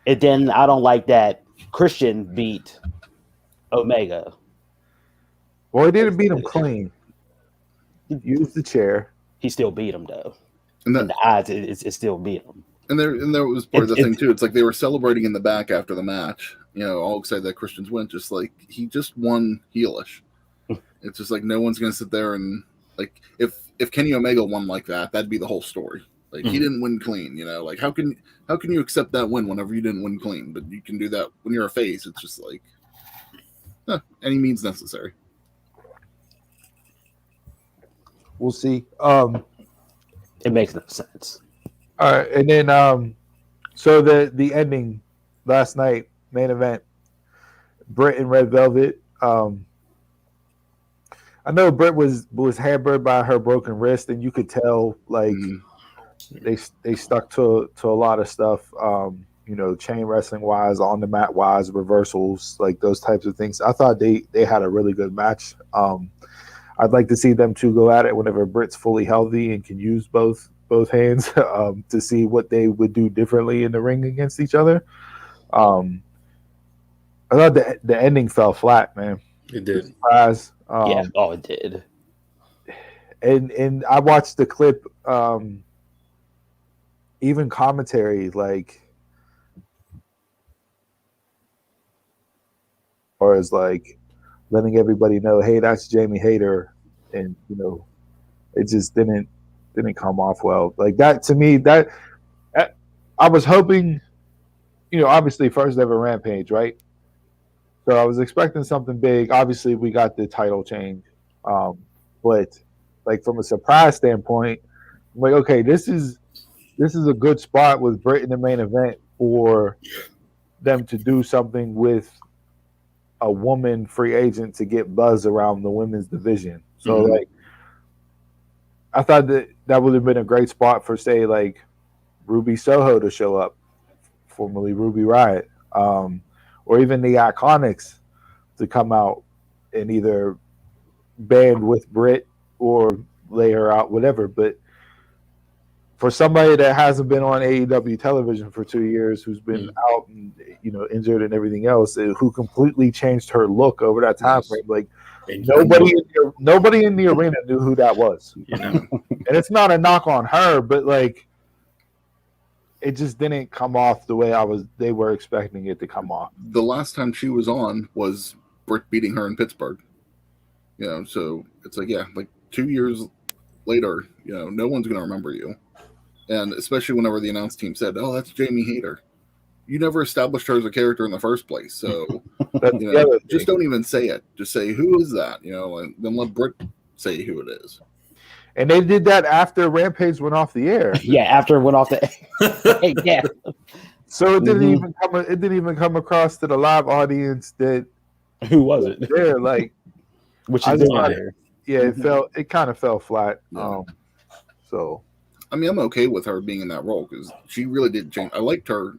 And then I don't like that Christian beat Omega. Well, he didn't beat him clean. He used the chair. He still beat him, though. And the odds, it still beat him. And there was part of the thing, too. It's like they were celebrating in the back after the match. All excited that Christian's win. Just like, he just won heelish. It's just like, no one's going to sit there and, like, if Kenny Omega won like that, that'd be the whole story. Like, he didn't win clean, Like, how can you accept that win whenever you didn't win clean? But you can do that when you're a face. It's just like, any means necessary. We'll see. It makes no sense. All right, and then so the ending last night, main event, Britt and Red Velvet. I know Britt was hampered by her broken wrist, and you could tell like they stuck to a lot of stuff. Chain wrestling wise, on the mat wise, reversals, like those types of things. I thought they had a really good match. I'd like to see them two go at it whenever Britt's fully healthy and can use both hands to see what they would do differently in the ring against each other. I thought the ending fell flat, man. It did. It did. And I watched the clip. Even commentary, like, or as like letting everybody know, hey, that's Jamie Hayter, and it just didn't come off well. Like that to me, that I was hoping obviously first ever Rampage, right? So I was expecting something big. Obviously, we got the title change, but like from a surprise standpoint, I'm like, okay, this is a good spot with Britt in the main event for them to do something with a woman free agent to get buzz around the women's division. So like, I thought that would have been a great spot for, say, like Ruby Soho to show up, formerly Ruby Riott, or even the Iconics to come out and either band with Britt or lay her out, whatever. But for somebody that hasn't been on AEW television for 2 years, who's been out and injured and everything else, who completely changed her look over that time frame, like nobody in the arena knew who that was. And it's not a knock on her, but like it just didn't come off the way they were expecting it to come off. The last time she was on was Britt beating her in Pittsburgh. So it's like, like 2 years later, no one's gonna remember you. And especially whenever the announce team said, "Oh, that's Jamie Hayter," you never established her as a character in the first place. So, just don't even say it. Just say, "Who is that?" And then let Britt say who it is. And they did that after Rampage went off the air. Yeah, after it went off the yeah. So it didn't even come across to the live audience that who was it? There, like, which is there. Yeah, it kind of fell flat. So. I mean, I'm okay with her being in that role because she really did change. I liked her.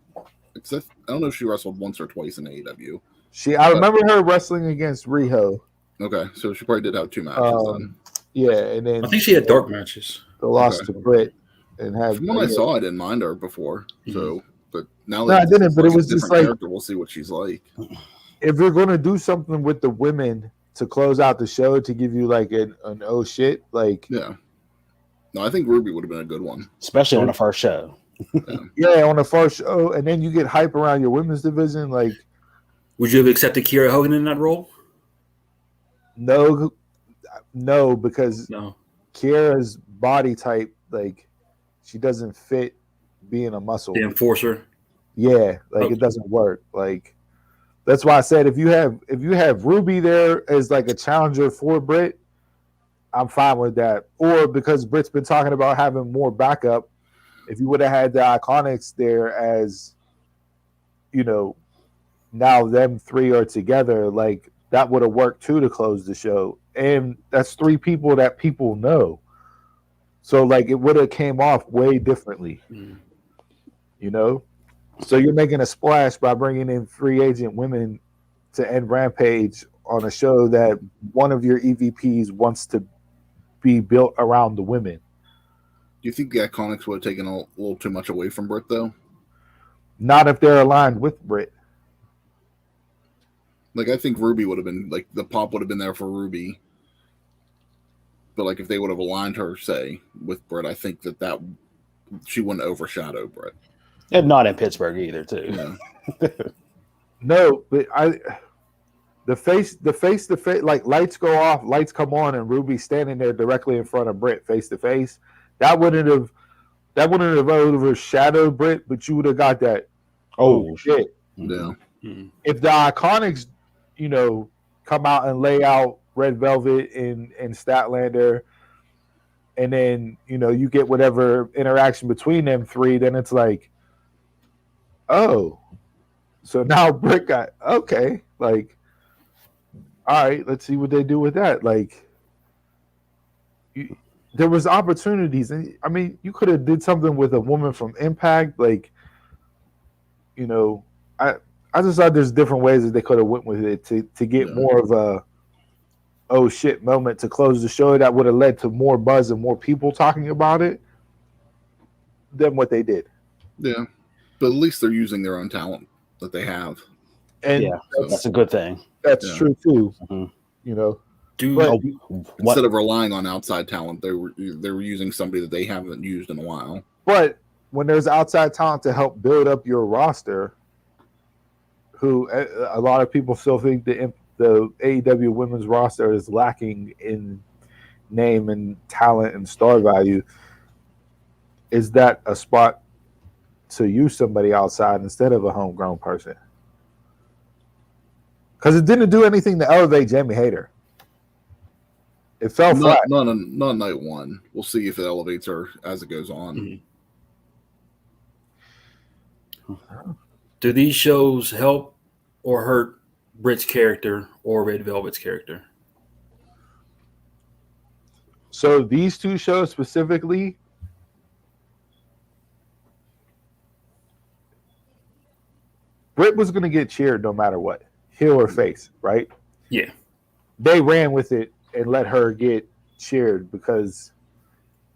Except I don't know if she wrestled once or twice in AEW. I remember her wrestling against Riho. Okay, so she probably did have 2 matches then. Yeah, and then I think she had dark matches. The loss to Britt and From when I saw, I didn't mind her before. So, but now that I didn't. But it was just like we'll see what she's like. If you're going to do something with the women to close out the show to give you like an oh shit, like No, I think Ruby would have been a good one, especially on the first show. Yeah, on the first show, and then you get hype around your women's division. Like, would you have accepted Kiera Hogan in that role? No, because Kiera's body type, like, she doesn't fit being a muscle. The enforcer. Yeah, like it doesn't work. Like, that's why I said if you have Ruby there as like a challenger for Britt, I'm fine with that. Or because Britt's been talking about having more backup, if you would have had the Iconics there as, now them 3 are together, like that would have worked too to close the show. And that's 3 people that people know. So like it would have came off way differently. So you're making a splash by bringing in free agent women to end Rampage on a show that one of your EVPs wants to be built around the women. Do you think the Iconics would have taken a little too much away from Britt, though? Not if they're aligned with Britt. Like, I think Ruby would have been, like, the pop would have been there for Ruby. But, like, if they would have aligned her, say, with Britt, I think that she wouldn't overshadow Britt. And not in Pittsburgh either, too. No, but the face to face, like lights go off, lights come on, and Ruby's standing there directly in front of Britt, face to face. That wouldn't have overshadowed Britt, but you would have got that. Oh shit! Yeah. If the Iconics, come out and lay out Red Velvet and Statlander, and then you get whatever interaction between them 3, then it's like, oh, so now Britt got okay, like. All right, let's see what they do with that. Like, there was opportunities, and I mean, you could have did something with a woman from Impact. Like, I just thought there's different ways that they could have went with it to get more of a oh shit moment to close the show that would have led to more buzz and more people talking about it than what they did. Yeah, but at least they're using their own talent that they have, and that's a good thing. That's true too. Instead of relying on outside talent, they were using somebody that they haven't used in a while. But when there's outside talent to help build up your roster, who a lot of people still think the AEW women's roster is lacking in name and talent and star value, is that a spot to use somebody outside instead of a homegrown person. Because it didn't do anything to elevate Jamie Hayter. It fell flat. Not night one. We'll see if it elevates her as it goes on. Mm-hmm. Do these shows help or hurt Britt's character or Red Velvet's character? So these two shows specifically, Britt was going to get cheered no matter what, heel or face, right? Yeah. They ran with it and let her get cheered because,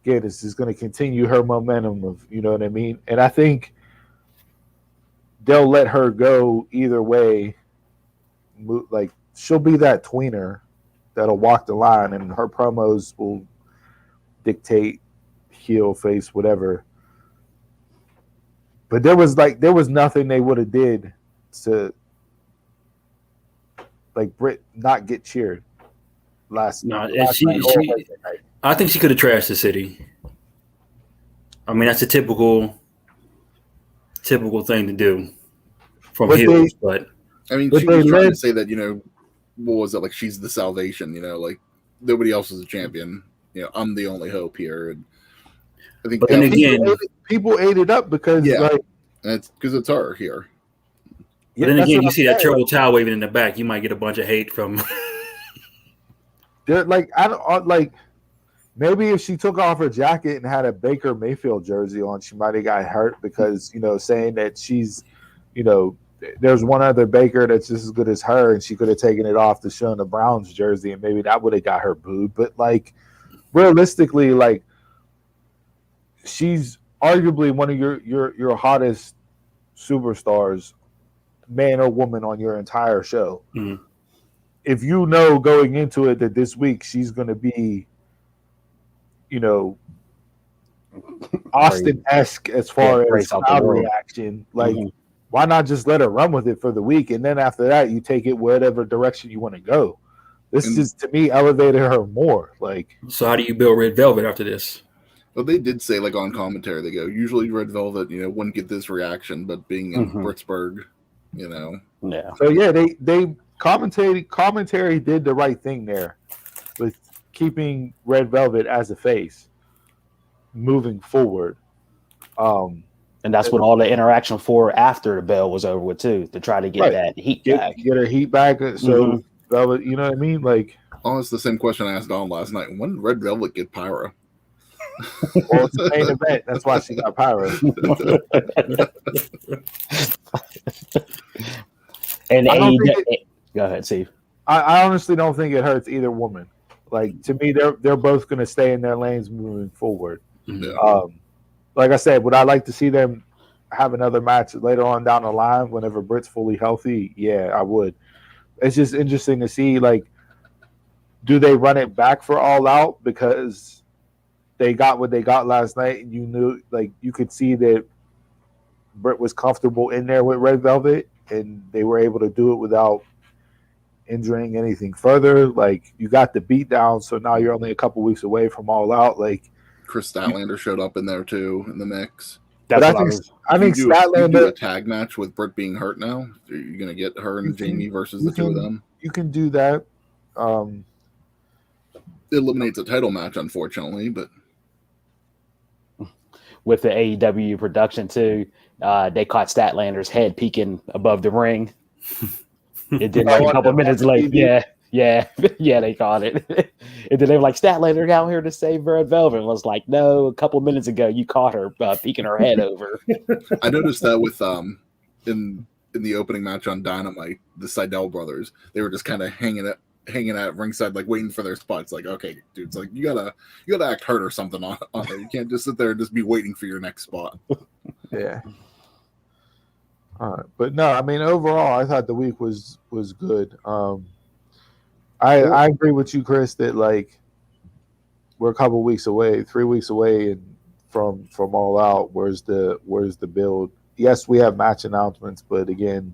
again, this is going to continue her momentum of, you know what I mean? And I think they'll let her go either way. Like, she'll be that tweener that'll walk the line, and her promos will dictate heel, face, whatever. But there was nothing they would have did to like Britt not get cheered last night. I think she could have trashed the city. I mean, that's a typical thing to do from heels, but I mean, she was trying to say that, what was it, like she's the salvation, like nobody else is a champion. I'm the only hope here. And I think people ate it up because and it's because it's her here. But then again, you see that turtle towel waving in the back, you might get a bunch of hate from. They're like, I don't like. Maybe if she took off her jacket and had a Baker Mayfield jersey on, she might have got hurt because saying that she's, there's one other Baker that's just as good as her, and she could have taken it off to show the Browns jersey, and maybe that would have got her booed. But like, realistically, like, she's arguably one of your hottest superstars, man or woman, on your entire show. Mm-hmm. If you know going into it that this week she's going to be, Austin-esque as far as crowd reaction, like, why not just let her run with it for the week, and then after that you take it whatever direction you want to go? This is, to me, elevated her more. Like, so how do you build Red Velvet after this? Well, they did say, like, on commentary, they go, usually Red Velvet, wouldn't get this reaction, but being in Pittsburgh, Yeah. So yeah, they commentary did the right thing there with keeping Red Velvet as a face moving forward. And that's what all the interaction for after the bell was over with too, to try to get that heat back. Get her heat back. So Velvet, you know what I mean? Like, it's the same question I asked Dawn last night. When did Red Velvet get pyro? Well, it's a main event. That's why she got pyro. And go ahead, Steve. I honestly don't think it hurts either woman. Like, to me, they're both going to stay in their lanes moving forward. Yeah. Like I said, would I like to see them have another match later on down the line whenever Britt's fully healthy? Yeah, I would. It's just interesting to see, like, do they run it back for All Out because they got what they got last night, and you knew, like, you could see that Britt was comfortable in there with Red Velvet, and they were able to do it without injuring anything further. Like, you got the beat down, so now you're only a couple weeks away from All Out. Like, Chris Statlander showed up in there too in the mix. I think Statlander do a tag match with Britt being hurt now. Are you going to get her and Jamie versus the two of them? You can do that. It eliminates a title match, unfortunately, but with the AEW production too, they caught Statlander's head peeking above the ring. It did like a couple minutes late. Yeah, they caught it. And then they were like, Statlander out here to save Red Velvet. And I was like, no, a couple minutes ago you caught her peeking her head over. I noticed that with in the opening match on Dynamite, the Seidel brothers, they were just kind of hanging at ringside, like waiting for their spots. Like, okay, dude, it's like you gotta act hurt or something on it. You can't just sit there and just be waiting for your next spot. Yeah. All right. But no, I mean, overall, I thought the week was good. I agree with you, Chris, that, like, we're a couple weeks away, 3 weeks away from All Out. Where's the build? Yes, we have match announcements, but again,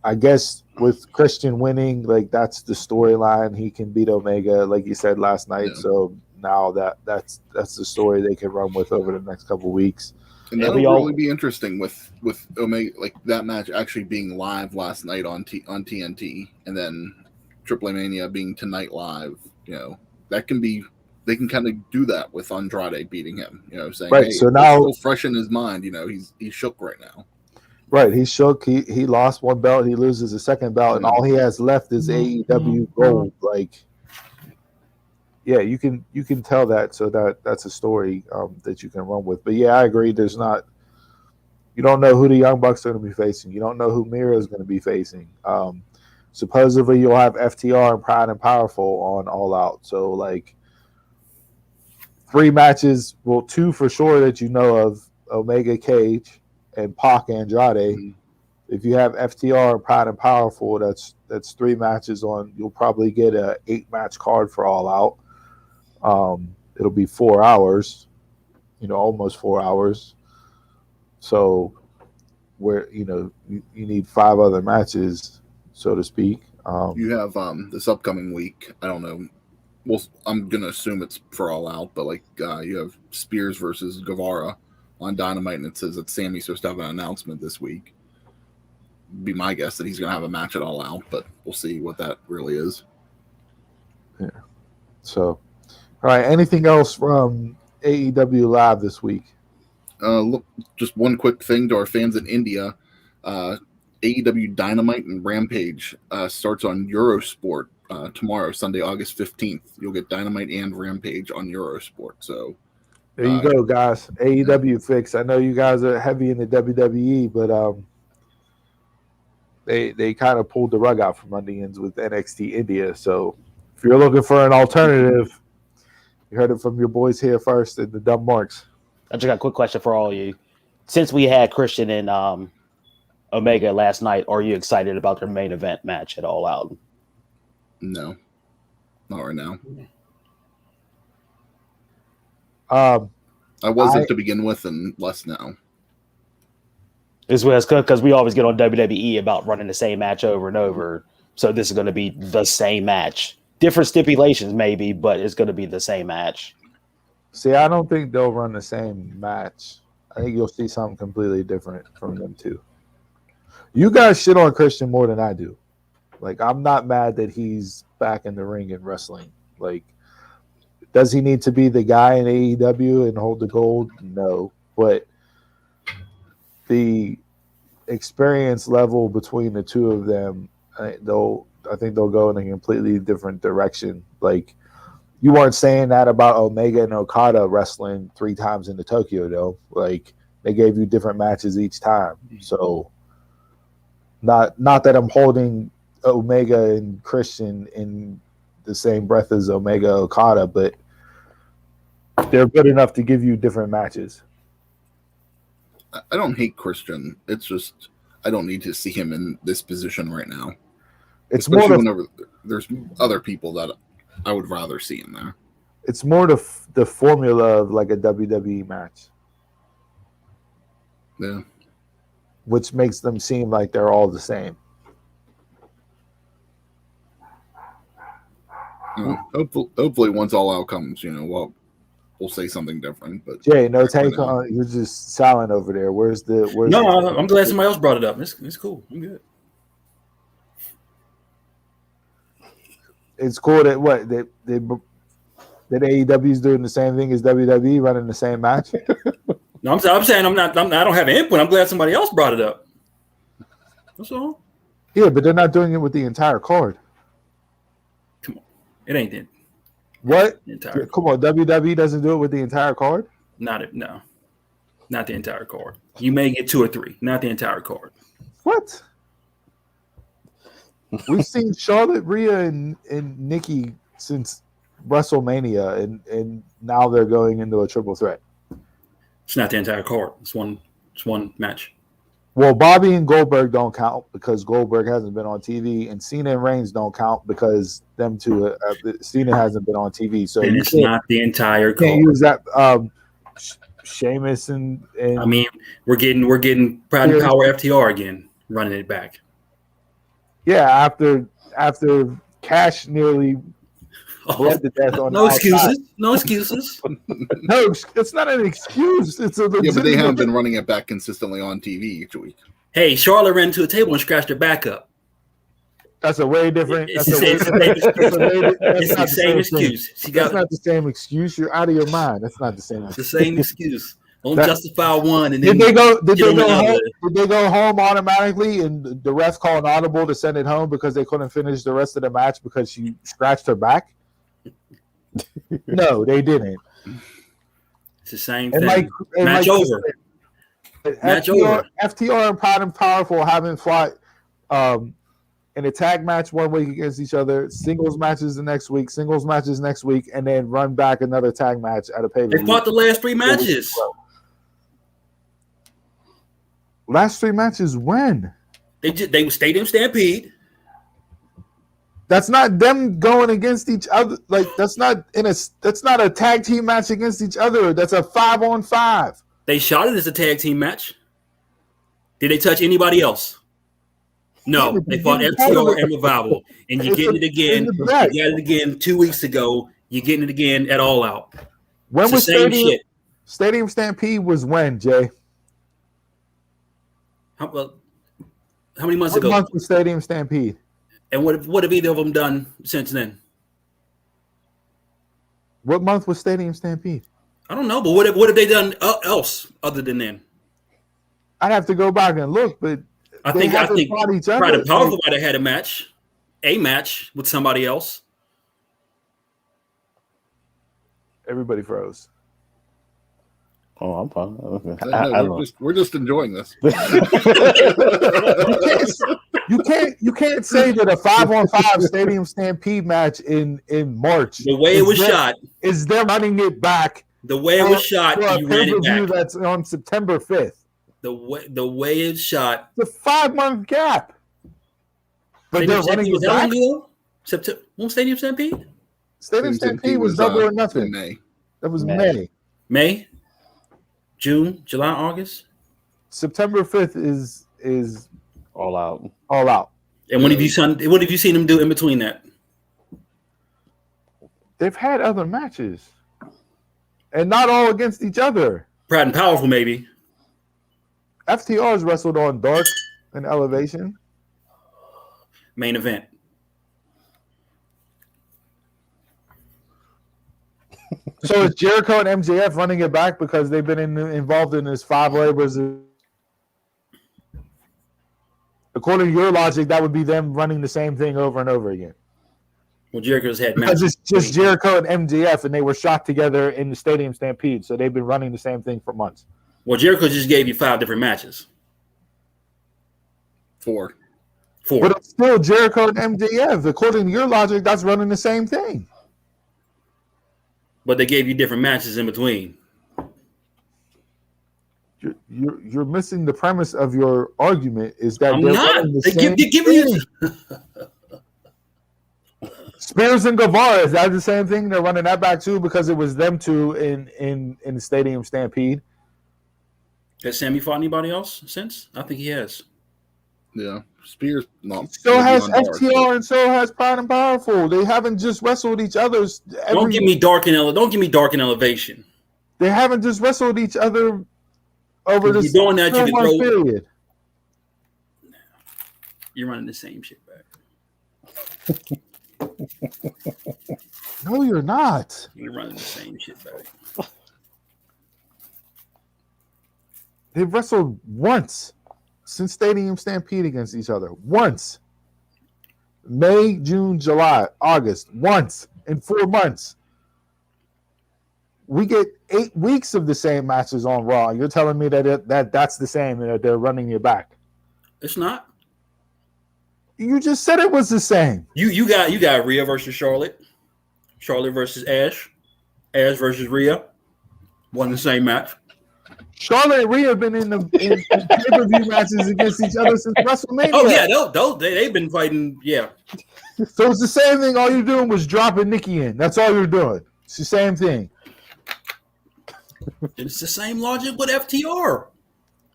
I guess with Christian winning, like, that's the storyline. He can beat Omega, like you said last night. Yeah. So now that's the story they can run with over the next couple weeks. And that'll really be interesting with Omega, like that match actually being live last night on TNT, and then Triple Mania being tonight live. That can be, they can kind of do that with Andrade beating him. Saying, right. Hey, so now it's still fresh in his mind. He's shook right now. Right, he's shook. He lost one belt. He loses a second belt, and all he has left is AEW gold. Like, yeah, you can tell that. So that's a story that you can run with. But yeah, I agree. There's not. You don't know who the Young Bucks are going to be facing. You don't know who Mira is going to be facing. Supposedly, you'll have FTR and Pride and Powerful on All Out. So like 3 matches, well, 2 for sure that you know of: Omega, Cage, and Pac Andrade. Mm-hmm. If you have FTR and Pride and Powerful, that's 3 matches on. You'll probably get a 8-match card for All Out. It'll be 4 hours, almost 4 hours. So where you need 5 other matches, so to speak. You have this upcoming week. I don't know. Well, I'm gonna assume it's for All Out, but you have Spears versus Guevara on Dynamite, and it says that Sammy's supposed to have an announcement this week. Be my guess that he's gonna have a match at All Out, but we'll see what that really is. Yeah. So. All right. Anything else from AEW Live this week? Look, just one quick thing to our fans in India. AEW Dynamite and Rampage starts on Eurosport tomorrow, Sunday, August 15th. You'll get Dynamite and Rampage on Eurosport. So there you go, guys. AEW fix. I know you guys are heavy in the WWE, but they kind of pulled the rug out from under you with NXT India. So if you're looking for an alternative, you heard it from your boys here first in the Dumb Marks. I just got a quick question for all of you. Since we had Christian and Omega last night, are you excited about their main event match at All Out? No, not right now. I wasn't to begin with, and less now. It's because we always get on WWE about running the same match over and over. So this is going to be the same match. Different stipulations, maybe, but it's going to be the same match. See, I don't think they'll run the same match. I think you'll see something completely different from them too. You guys shit on Christian more than I do. Like, I'm not mad that he's back in the ring and wrestling. Like, does he need to be the guy in AEW and hold the gold? No. But the experience level between the two of them, I think they'll go in a completely different direction. Like, you weren't saying that about Omega and Okada wrestling 3 times in the Tokyo Dome. Like, they gave you different matches each time. So, not that I'm holding Omega and Christian in the same breath as Omega Okada, but they're good enough to give you different matches. I don't hate Christian. It's just I don't need to see him in this position right now. It's especially more whenever there's other people that I would rather see in there. It's more the formula of like a WWE match. Yeah. Which makes them seem like they're all the same. Hopefully once All Out comes, we'll say something different. But Jay, no take on. You're just silent over there. Where's I'm glad somebody else brought it up. It's cool. I'm good. It's cool that that AEW is doing the same thing as WWE, running the same match. No, I'm saying I don't have input. I'm glad somebody else brought it up. That's all. Yeah, but they're not doing it with the entire card. Come on, it ain't it. What? Entire Come on, WWE doesn't do it with the entire card? Not the entire card. You may get 2 or 3, not the entire card. What? We've seen Charlotte, Rhea, and Nikki since WrestleMania, and now they're going into a triple threat. It's not the entire card. It's one match. Well, Bobby and Goldberg don't count because Goldberg hasn't been on TV, and Cena and Reigns don't count because them two, Cena hasn't been on TV. So and it's not the entire card. Can't use that. Sheamus and I mean, we're getting Pride and Power FTR again, running it back. Yeah, after Cash nearly bled to death on No the outside. excuses. No excuses. No, it's not an excuse. It's a Yeah, but they legitimate- haven't been running it back consistently on TV each week. Hey, Charlotte ran to a table and scratched her back up. That's a way different. It's That's the a same way excuse. different. It's the same excuse. She That's got not the same excuse. You're out of your mind. That's not the same. the Excuse. same excuse. Don't That- justify one and then Did they go? Did get they on the go home? other. Did they go home automatically, and the refs call an audible to send it home because they couldn't finish the rest of the match because she scratched her back? No, they didn't. It's the same And thing. and Match over. Match over. FTR and Proud and Powerful haven't fought in a tag match one week against each other, singles matches the next week, singles matches next week, and then run back another tag match at a pay-per-view. They fought the last 3 matches. Last 3 matches when? They were Stadium Stampede. That's not them going against each other. Like that's not a tag team match against each other. That's a 5-on-5. They shot it as a tag team match. Did they touch anybody else? No, Yeah, they fought you're FTR and Revival, and you're getting it again. it's You a got bet. it again 2 weeks ago. You're getting it again at All Out. When It's the was same shit. Stadium Stampede was when, Jay? How many months What ago? month was Stadium Stampede? And what have either of them done since then? What month was Stadium Stampede? I don't know, but what have they done else other than then? I'd have to go back and look, but I they think haven't fought each other. Pride and Powerful might have had a match with somebody else. Everybody froze. Oh, I'm fine. No, we're just enjoying this. You can't say that a 5-on-5 Stadium Stampede match in March. The way it was shot, is them running it back. the way it was shot, for a you ran it pay-per-view back. that's on September 5th. The way it's shot. It's a 5-month gap. But they're running was it that back. long ago? September. When Stadium Stampede? Stadium Stampede was double or nothing. in May. That was May. May, June, July, August. September 5th is All Out. All Out. And what have you seen them do in between that? They've had other matches, and not all against each other. Pride and Powerful, maybe. FTR's wrestled on Dark and Elevation. Main event. So is Jericho and MJF running it back because they've been involved in this 5 labors? According to your logic, that would be them running the same thing over and over again. Well, Jericho's had Because matches. it's just Jericho and MJF, and they were shot together in the Stadium Stampede. So they've been running the same thing for months. Well, Jericho just gave you 5 different matches. 4. 4. But it's still Jericho and MJF. According to your logic, that's running the same thing. But they gave you different matches in between. You're missing the premise of your argument. Is that I'm they're not. running the They same give you. Spears and Guevara, is that the same thing? They're running that back too because it was them two in the Stadium Stampede. Has Sammy fought anybody else since? I think he has. Yeah. Spears not. So has on Dark, FTR and so has Pride and Powerful. They haven't just wrestled each other's. Don't give me dark and elevation. They haven't just wrestled each other over If this you're doing that, you can 4-month throw- period. You're running the same shit back. No, you're not. You're running the same shit back. They've wrestled once since Stadium Stampede against each other. Once. May, June, July, August. Once in 4 months. We get 8 weeks of the same matches on Raw. You're telling me that that's the same and that they're running it back. It's not. You just said it was the same. You got Rhea versus Charlotte. Charlotte versus Ash. Ash versus Rhea. Won the same match. Charlotte and Rhea have been in pay-per-view matches against each other since WrestleMania. Oh yeah, they've been fighting. Yeah, So it's the same thing. All you're doing was dropping Nikki in. That's all you're doing. It's the same thing. it's the same logic with FTR.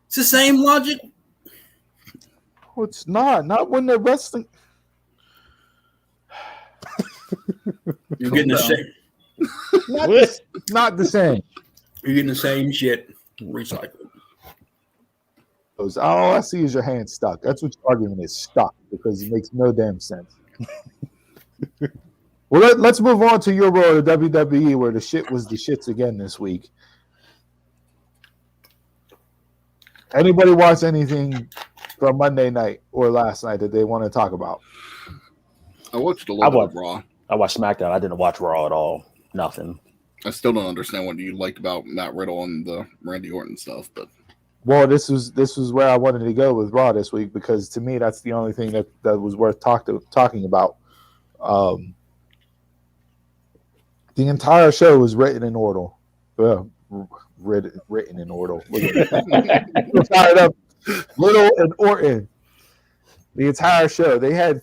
It's the same logic. No, it's not. Not when they're wrestling. You're getting the same. Not the same. You're getting the same shit recycled. All I see is your hand stuck. That's what your argument is, stuck, because it makes no damn sense. Well, let's move on to your world of WWE, where the shit was the shits again this week. Anybody watch anything from Monday night or last night that they want to talk about? I watched a lot of Raw. I watched SmackDown. I didn't watch Raw at all. Nothing. I still don't understand what you liked about Matt Riddle and the Randy Orton stuff, but well, this was where I wanted to go with Raw this week, because to me that's the only thing that was worth talking about. The entire show was written in order. Written in order. I'm tired of Riddle and Orton. The entire show. They had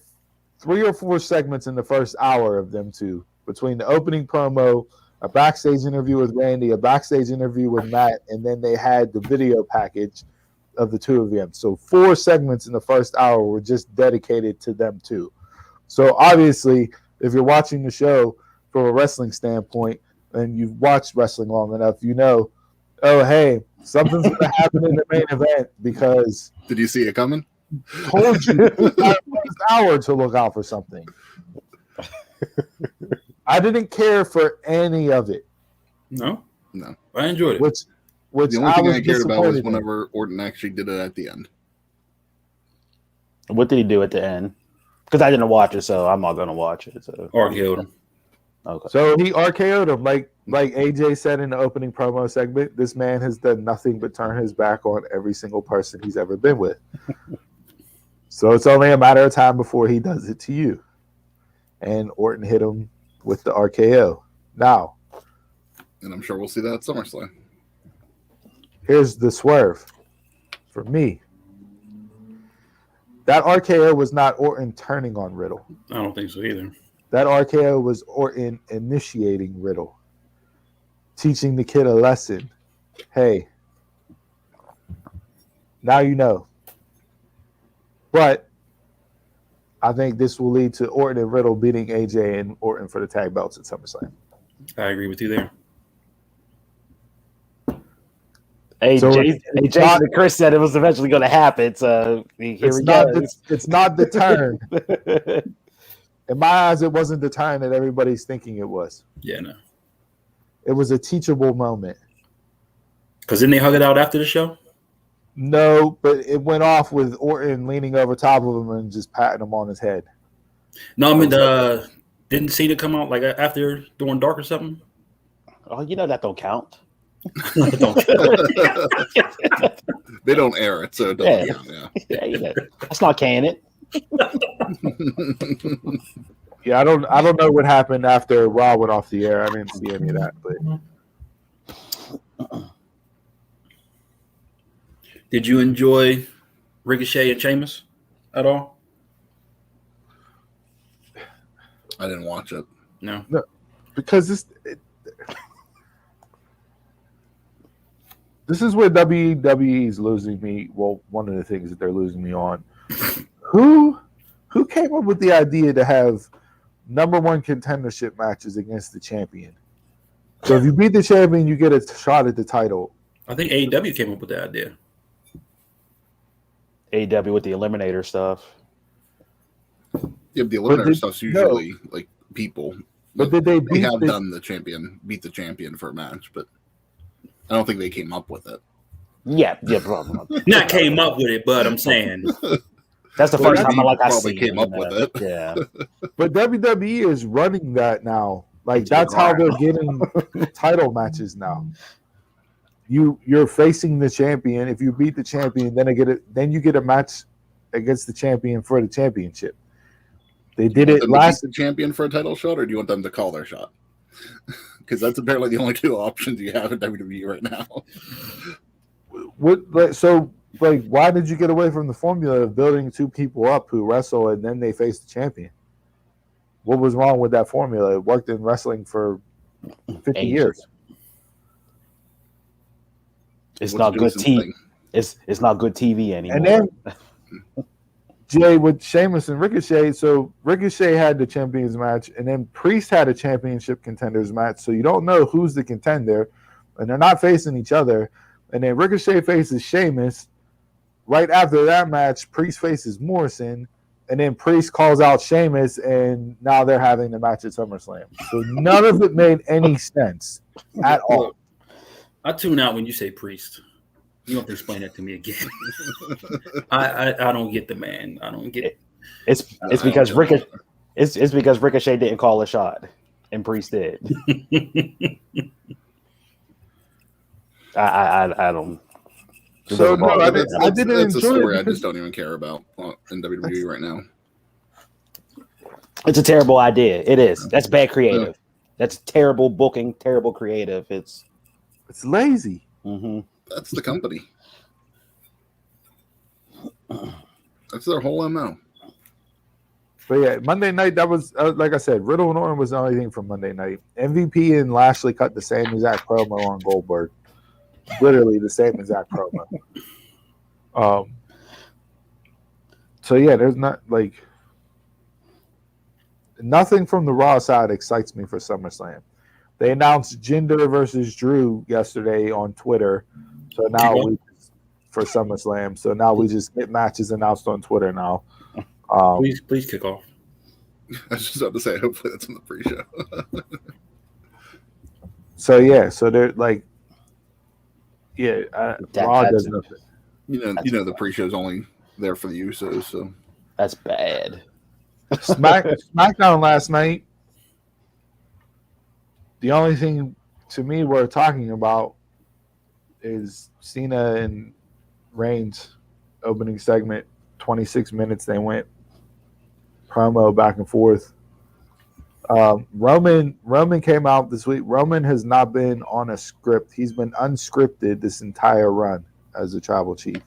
3 or 4 segments in the first hour of them two, between the opening promo, a backstage interview with Randy, a backstage interview with Matt, and then they had the video package of the two of them. So 4 segments in the first hour were just dedicated to them two. So obviously, if you're watching the show from a wrestling standpoint and you've watched wrestling long enough, you know, oh, hey, something's going to happen in the main event, because did you see it coming? Told you the first hour to look out for something. I didn't care for any of it. No. I enjoyed it. Which the only thing I cared about was whenever Orton actually did it at the end. What did he do at the end? Because I didn't watch it, so I'm not going to watch it. So. RKO'd him. Okay. So he RKO'd him. Like AJ said in the opening promo segment, this man has done nothing but turn his back on every single person he's ever been with. So it's only a matter of time before he does it to you. And Orton hit him with the RKO. Now, and I'm sure we'll see that at SummerSlam. Here's the swerve for me. That RKO was not Orton turning on Riddle. I don't think so either. That RKO was Orton initiating Riddle, teaching the kid a lesson. Hey, now you know. But I think this will lead to Orton and Riddle beating AJ and Orton for the tag belts at SummerSlam. I agree with you there. Jason and Chris said it was eventually going to happen, so here we go. It's not the turn. In my eyes, it wasn't the turn that everybody's thinking it was. Yeah, no. It was a teachable moment. Because didn't they hug it out after the show? No, but it went off with Orton leaning over top of him and just patting him on his head. No, I mean, didn't Cena come out like after doing Dark or something? Oh, you know that don't count. They don't air it, so it doesn't count. Yeah, you know. That's not canon. Yeah, I don't know what happened after Raw went off the air. I didn't see any of that, but did you enjoy Ricochet and Sheamus at all? I didn't watch it. No, because this is where WWE is losing me. Well, one of the things that they're losing me on. Who came up with the idea to have number 1 contendership matches against the champion? So if you beat the champion, you get a shot at the title. I think AEW came up with that idea. AEW with the Eliminator stuff. Yeah, the Eliminator stuff's usually like people. But did they beat done the champion for a match, but I don't think they came up with it. Yeah, probably. Not came up with it, but I'm saying that's the first time I came up with it. Yeah, but WWE is running that now. Like that's how they're getting title matches now. You're facing the champion. If you beat the champion, then you get a match against the champion for the championship. They did it last. The champion for a title shot, or do you want them to call their shot? Because that's apparently the only 2 options you have in WWE right now. Why did you get away from the formula of building 2 people up who wrestle and then they face the champion? What was wrong with that formula? It worked in wrestling for 50 years. It's not good TV. It's not good TV anymore. And then Jay, with Sheamus and Ricochet, so Ricochet had the champions match, and then Priest had a championship contenders match, so you don't know who's the contender, and they're not facing each other. And then Ricochet faces Sheamus. Right after that match, Priest faces Morrison, and then Priest calls out Sheamus, and now they're having the match at SummerSlam. So none of it made any sense at all. I tune out when you say Priest. You don't have to explain that to me again. I don't get the man. I don't get it. It's because Ricochet didn't call a shot, and Priest did. I don't. So no, I didn't It's a enjoy story it. I just don't even care about in WWE right now. It's a terrible idea. It is. That's bad creative. That's terrible booking, terrible creative. It's lazy. Mm-hmm. That's the company. That's their whole MO. But yeah, Monday night, that was, like I said, Riddle and Orton was the only thing from Monday night. MVP and Lashley cut the same exact promo on Goldberg. Literally the same exact promo. So yeah, there's not like nothing from the Raw side excites me for SummerSlam. They announced Jinder versus Drew yesterday on Twitter. So now for SummerSlam. So now we just get matches announced on Twitter now. Please kick off. I was just about to say, hopefully that's in the pre-show. So yeah, so they're like, Raw does nothing. You know the pre-show's only there for the Usos, so that's bad. SmackDown last night. The only thing to me we're talking about is Cena and Reigns opening segment. 26 minutes they went. Promo back and forth. Roman came out this week. Roman has not been on a script. He's been unscripted this entire run as a tribal chief.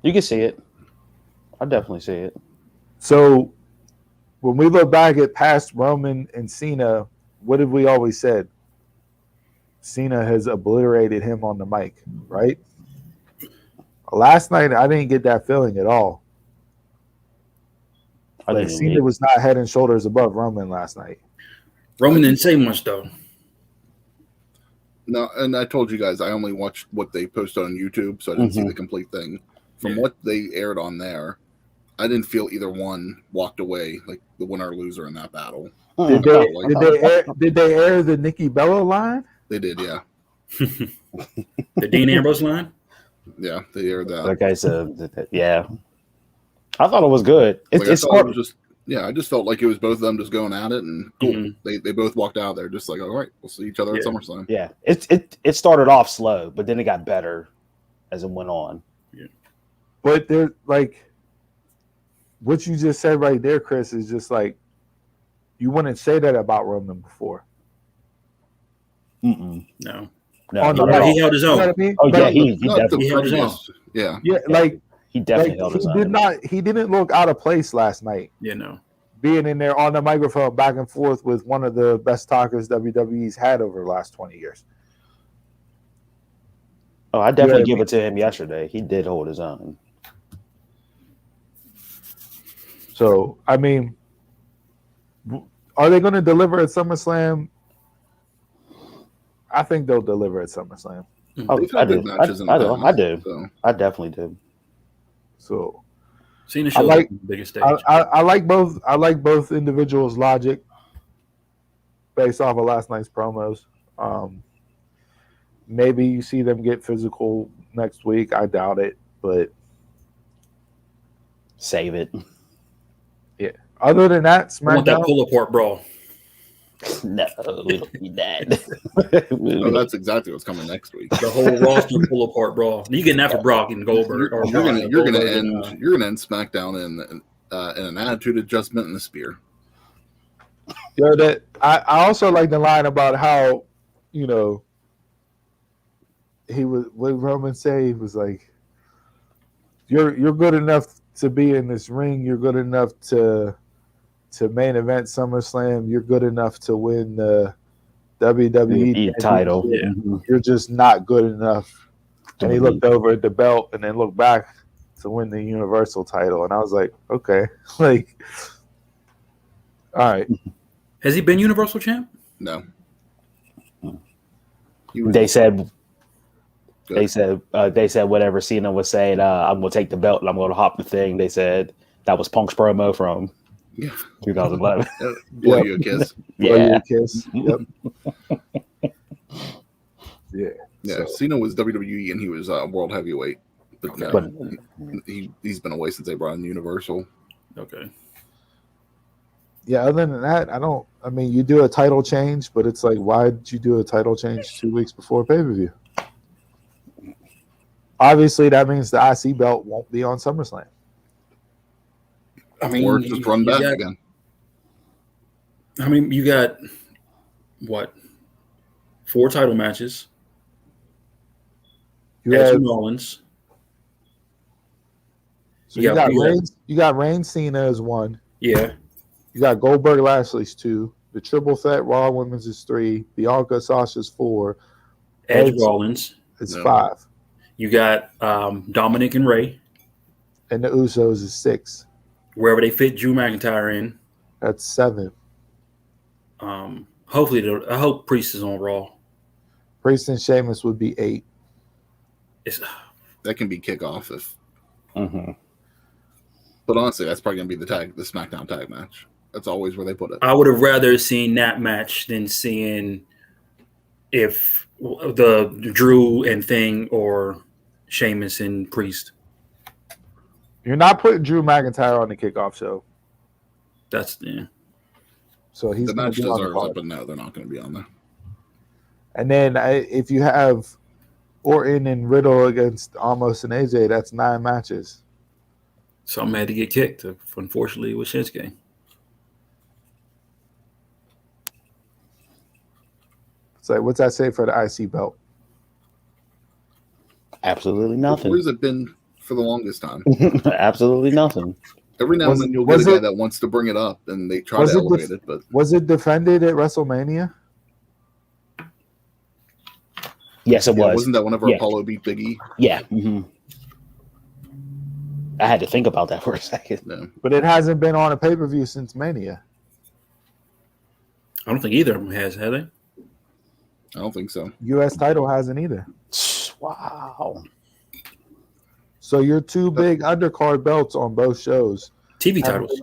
You can see it. I definitely see it. So when we look back at past Roman and Cena, what have we always said? Cena has obliterated him on the mic, right? Last night, I didn't get that feeling at all. Like Cena was not head and shoulders above Roman last night. Roman didn't say much, though. No, and I told you guys I only watched what they posted on YouTube, so I didn't see the complete thing. From what they aired on there, I didn't feel either one walked away like the winner or loser in that battle. Did they air the Nikki Bella line? They did, yeah. The Dean Ambrose line? Yeah, they aired that. Okay, so yeah. I thought it was good. I just felt like it was both of them just going at it, and cool. Mm-hmm. They both walked out there just like, all right, we'll see each other at SummerSlam. Yeah, it started off slow, but then it got better as it went on. Yeah. But they're like, what you just said right there, Chris, is just like, you wouldn't say that about Roman before. Mm-mm. No. He held his own. You know what I mean? Oh yeah, he definitely held his own. Yeah, like he definitely held his own. He didn't look out of place last night. Yeah, no. Being in there on the microphone back and forth with one of the best talkers WWE's had over the last 20 years. Oh, I definitely give it to him yesterday. He did hold his own. So, I mean, are they going to deliver at SummerSlam? I think they'll deliver at SummerSlam. Oh, I do. I definitely do. So, Cena showed the biggest stage. I like both. I like both individuals' logic based off of last night's promos. Maybe you see them get physical next week. I doubt it, but save it. Yeah. Other than that, SmackDown. I want that pull-apart brawl. No, we don't need that. Oh, that's exactly what's coming next week. The whole roster pull-apart brawl. You getting that for Brock and Goldberg? Or you're gonna end SmackDown in an attitude adjustment and a spear. That I also like the line about how, you know, he was, what Roman say, he was like, you're good enough to be in this ring. You're good enough to main event SummerSlam. You're good enough to win the WWE title. Yeah. You're just not good enough. And he looked over at the belt and then looked back to win the Universal title, and I was like, okay, like, all right. Has he been Universal champ? No. They said whatever Cena was saying. I'm gonna take the belt and I'm gonna hop the thing. They said that was Punk's promo from 2011. Blow you a kiss. Blow you a kiss. Yep. Yeah. Yeah. Cena was WWE and he was world heavyweight, but he's been away since they brought in Universal. Okay. Yeah, other than that, you do a title change, but it's like, why did you do a title change 2 weeks before pay-per-view? Obviously, that means the IC belt won't be on SummerSlam. I mean, or just run back again. I mean, you got, what, 4 title matches. You got 2 Rollins. So you got Reigns Cena as 1. Yeah. You got Goldberg Lashley's 2. The triple threat Raw Women's is 3. Bianca Sasha's 4. Edge Rollins is 5. You got Dominic and Ray. And the Usos is 6. Wherever they fit Drew McIntyre in. That's 7. Hopefully, I hope Priest is on Raw. Priest and Sheamus would be 8. That can be kickoff if. Mm-hmm. But honestly, that's probably going to be the SmackDown tag match. That's always where they put it. I would have rather seen that match than seeing if the Drew and Thing or Sheamus and Priest. You're not putting Drew McIntyre on the kickoff show. So he's the match deserves it, but no, they're not going to be on there. And then if you have Orton and Riddle against Amos and AJ, that's 9 matches. Something had to get kicked, unfortunately, with Shinsuke. It's like, what's that say for the IC belt? Absolutely nothing. Where's it been for the longest time? Absolutely nothing. Every now and then you'll get a guy that wants to bring it up, and they try to elevate it. But was it defended at WrestleMania? Yes, it was. Wasn't that whenever Apollo beat Big E? Yeah. Mm-hmm. I had to think about that for a second. No. But it hasn't been on a pay-per-view since Mania. I don't think either of them have they? I don't think so. U.S. title hasn't either. Wow. So your 2 big undercard belts on both shows. TV titles.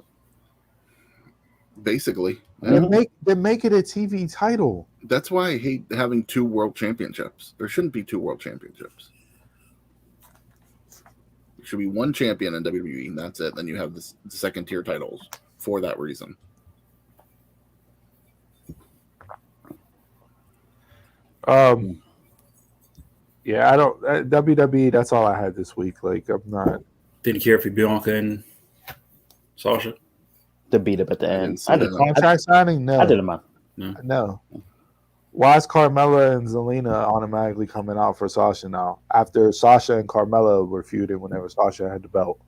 Basically. Yeah. They make it a TV title. That's why I hate having 2 world championships. There shouldn't be 2 world championships. There should be 1 champion in WWE, and that's it. Then you have the second tier titles for that reason. Yeah, I don't WWE. That's all I had this week. Like, I'm not. Didn't care if Bianca and Sasha. To beat up at the end. I did contract signing. No, I didn't mind. No. Why is Carmella and Zelina automatically coming out for Sasha now? After Sasha and Carmella were feuding whenever Sasha had the belt.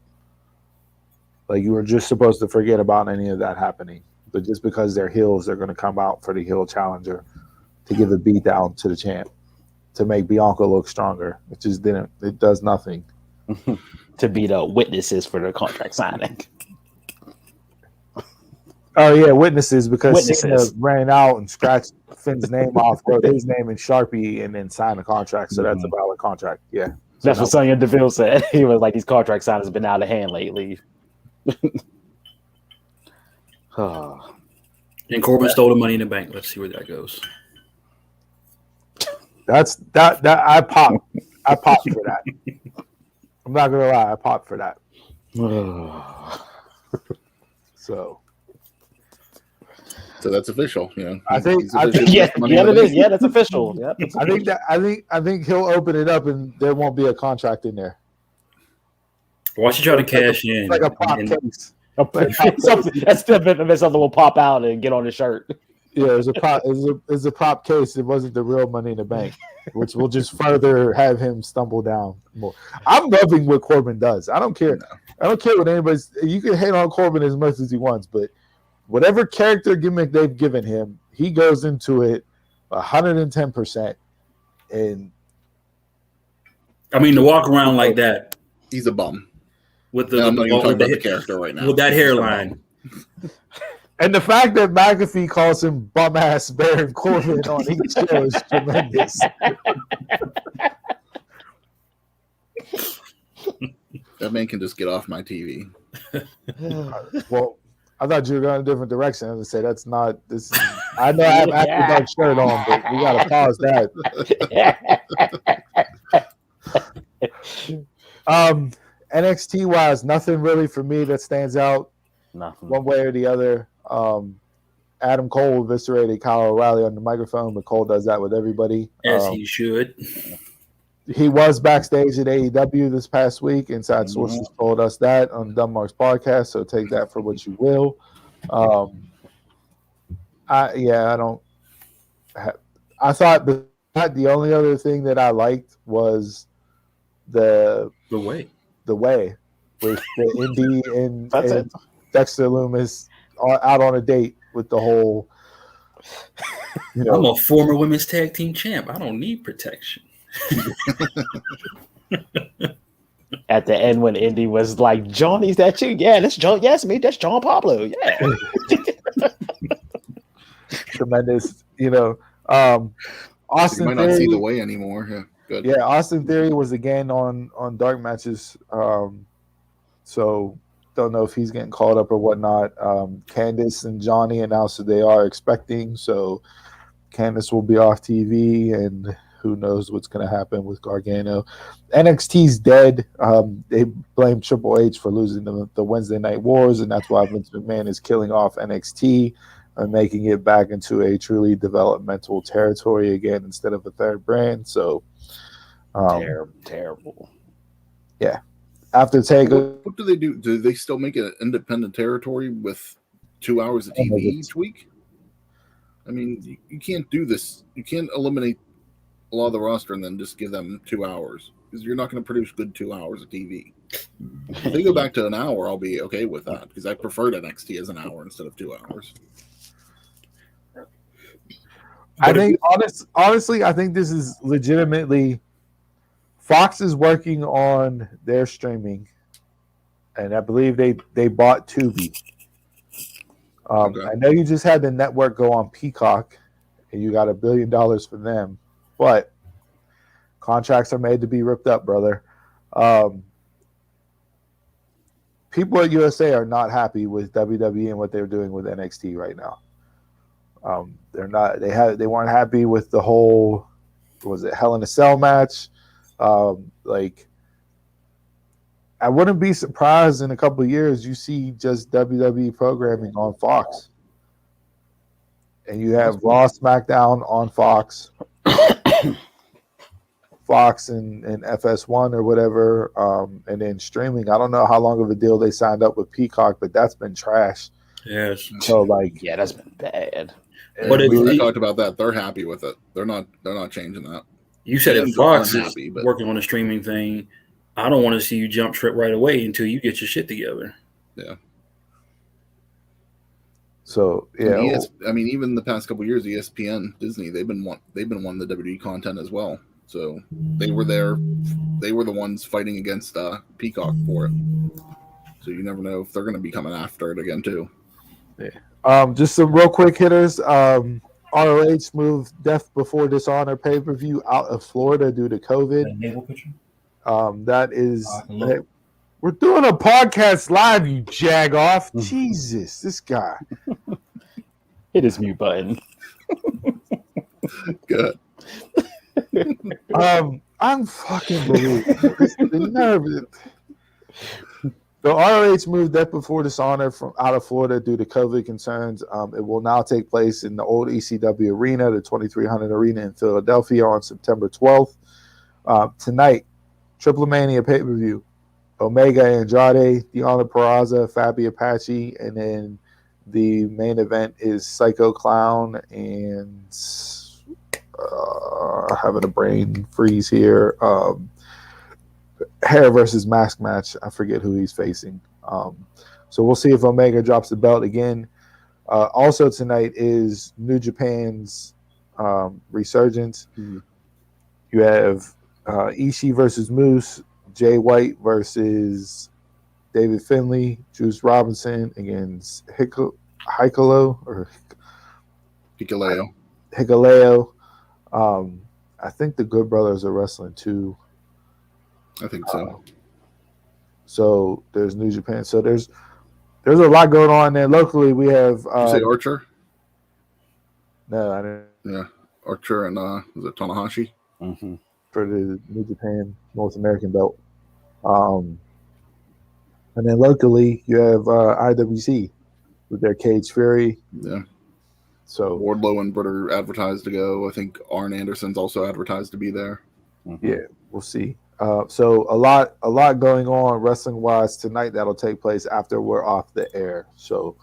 Like, you were just supposed to forget about any of that happening. But just because they're heels, they're going to come out for the heel challenger to give a beat down to the champ to make Bianca look stronger. It just didn't. It does nothing. To be the witnesses for the contract signing. Oh, yeah, witnesses, because Cena ran out and scratched Finn's name off, wrote his name in Sharpie, and then signed a contract. So that's a valid contract. Yeah. So that's what Sonya Deville said. He was like, these contract signings have been out of hand lately. And Corbin stole the Money in the Bank. Let's see where that goes. That's that I popped for that. I'm not gonna lie, I popped for that. So that's official. Yeah, I think it is. Yeah, that's official. Yeah, I think he'll open it up and there won't be a contract in there. Why should you try to cash in? Like a pop case. Something will pop out and get on the shirt. Yeah, it's a prop case. It wasn't the real Money in the Bank, which will just further have him stumble down more. I'm loving what Corbin does. I don't care. I don't care what anybody's. You can hate on Corbin as much as he wants, but whatever character gimmick they've given him, he goes into it 110%. And I mean, to walk around like that, he's a bum. with the, No, I'm not even talking with about the the character right now. with that hairline. And the fact that McAfee calls him bum ass Baron Corbin on each show is tremendous. That man can just get off my TV. Well, I thought you were going a different direction. I was going to say that's not this. I know I have After Dark shirt on, but we got to pause that. NXT wise, nothing really for me that stands out Nothing. one way or the other. Adam Cole eviscerated Kyle O'Reilly on the microphone, but Cole does that with everybody. As he should. He was backstage at AEW this past week. Inside sources told us that on Dunmark's podcast, so take that for what you will. I thought the only other thing that I liked was the way with the Indy and Dexter Lumis out on a date with the whole. I'm a former women's tag team champ. I don't need protection. At the end, when Indy was like, "John, is that you? Yeah, that's John. Yes, me. That's John Pablo. Yeah." Tremendous. Austin might not see the way anymore. Yeah, good. Yeah, Austin Theory was again on dark matches. So don't know if he's getting called up or whatnot. Candice and Johnny announced that they are expecting. So Candice will be off TV, and who knows what's going to happen with Gargano. NXT's dead. They blame Triple H for losing the Wednesday Night Wars, and that's why Vince McMahon is killing off NXT and making it back into a truly developmental territory again instead of a third brand. So terrible. Yeah. After what do they do? Do they still make it an independent territory with 2 hours of TV each week? I mean, you can't do this. You can't eliminate a lot of the roster and then just give them 2 hours, because you're not going to produce good 2 hours of TV. If they go back to an hour, I'll be okay with that, because I preferred NXT as an hour instead of 2 hours. I think honestly, I think this is legitimately Fox is working on their streaming, and I believe they bought Tubi. Okay. I know you just had the network go on Peacock, and you got $1 billion from them, but contracts are made to be ripped up, brother. People at USA are not happy with WWE and what they're doing with NXT right now. They're not. They weren't happy with the whole. Was it Hell in a Cell match? I wouldn't be surprised in a couple of years you see just WWE programming on Fox, and you have Raw, SmackDown on Fox, Fox and FS1 or whatever, and then streaming. I don't know how long of a deal they signed up with Peacock, but that's been trash. Yes. So that's been bad. But I talked about that. They're happy with it. They're not changing that. You said if Fox is working on a streaming thing, I don't want to see you jump ship right away until you get your shit together. Yeah. So yeah, even the past couple of years, ESPN, Disney, they've been wanting the WWE content as well. So they were there. They were the ones fighting against Peacock for it. So you never know if they're going to be coming after it again too. Yeah. Just some real quick hitters. ROH moved Death Before Dishonor pay-per-view out of Florida due to COVID. That is, we're doing a podcast live, you jag-off. Jesus, this guy. Hit his mute button. Good. I'm fucking believing the nerve. The ROH moved Death Before Dishonor out of Florida due to COVID concerns. It will now take place in the old ECW arena, the 2300 Arena in Philadelphia, on September 12th. Tonight, Triple Mania pay-per-view. Omega Andrade, Deonna Purrazzo, Fabi Apache, and then the main event is Psycho Clown and having a brain freeze here. Hair versus mask match. I forget who he's facing. So we'll see if Omega drops the belt again. Also tonight is New Japan's Resurgence. Mm-hmm. You have Ishii versus Moose, Jay White versus David Finley, Juice Robinson against Hikaleo. I think the Good Brothers are wrestling too. I think so. So there's New Japan. So there's a lot going on there. Locally, we have. Did you say Archer? No, I didn't. Yeah, Archer and was it Tanahashi? Mm-hmm. For the New Japan North American belt. And then locally, you have IWC with their Cage Fury. Yeah. So Wardlow and Britt are advertised to go. I think Arn Anderson's also advertised to be there. Mm-hmm. Yeah, we'll see. So a lot going on wrestling wise tonight that'll take place after we're off the air. So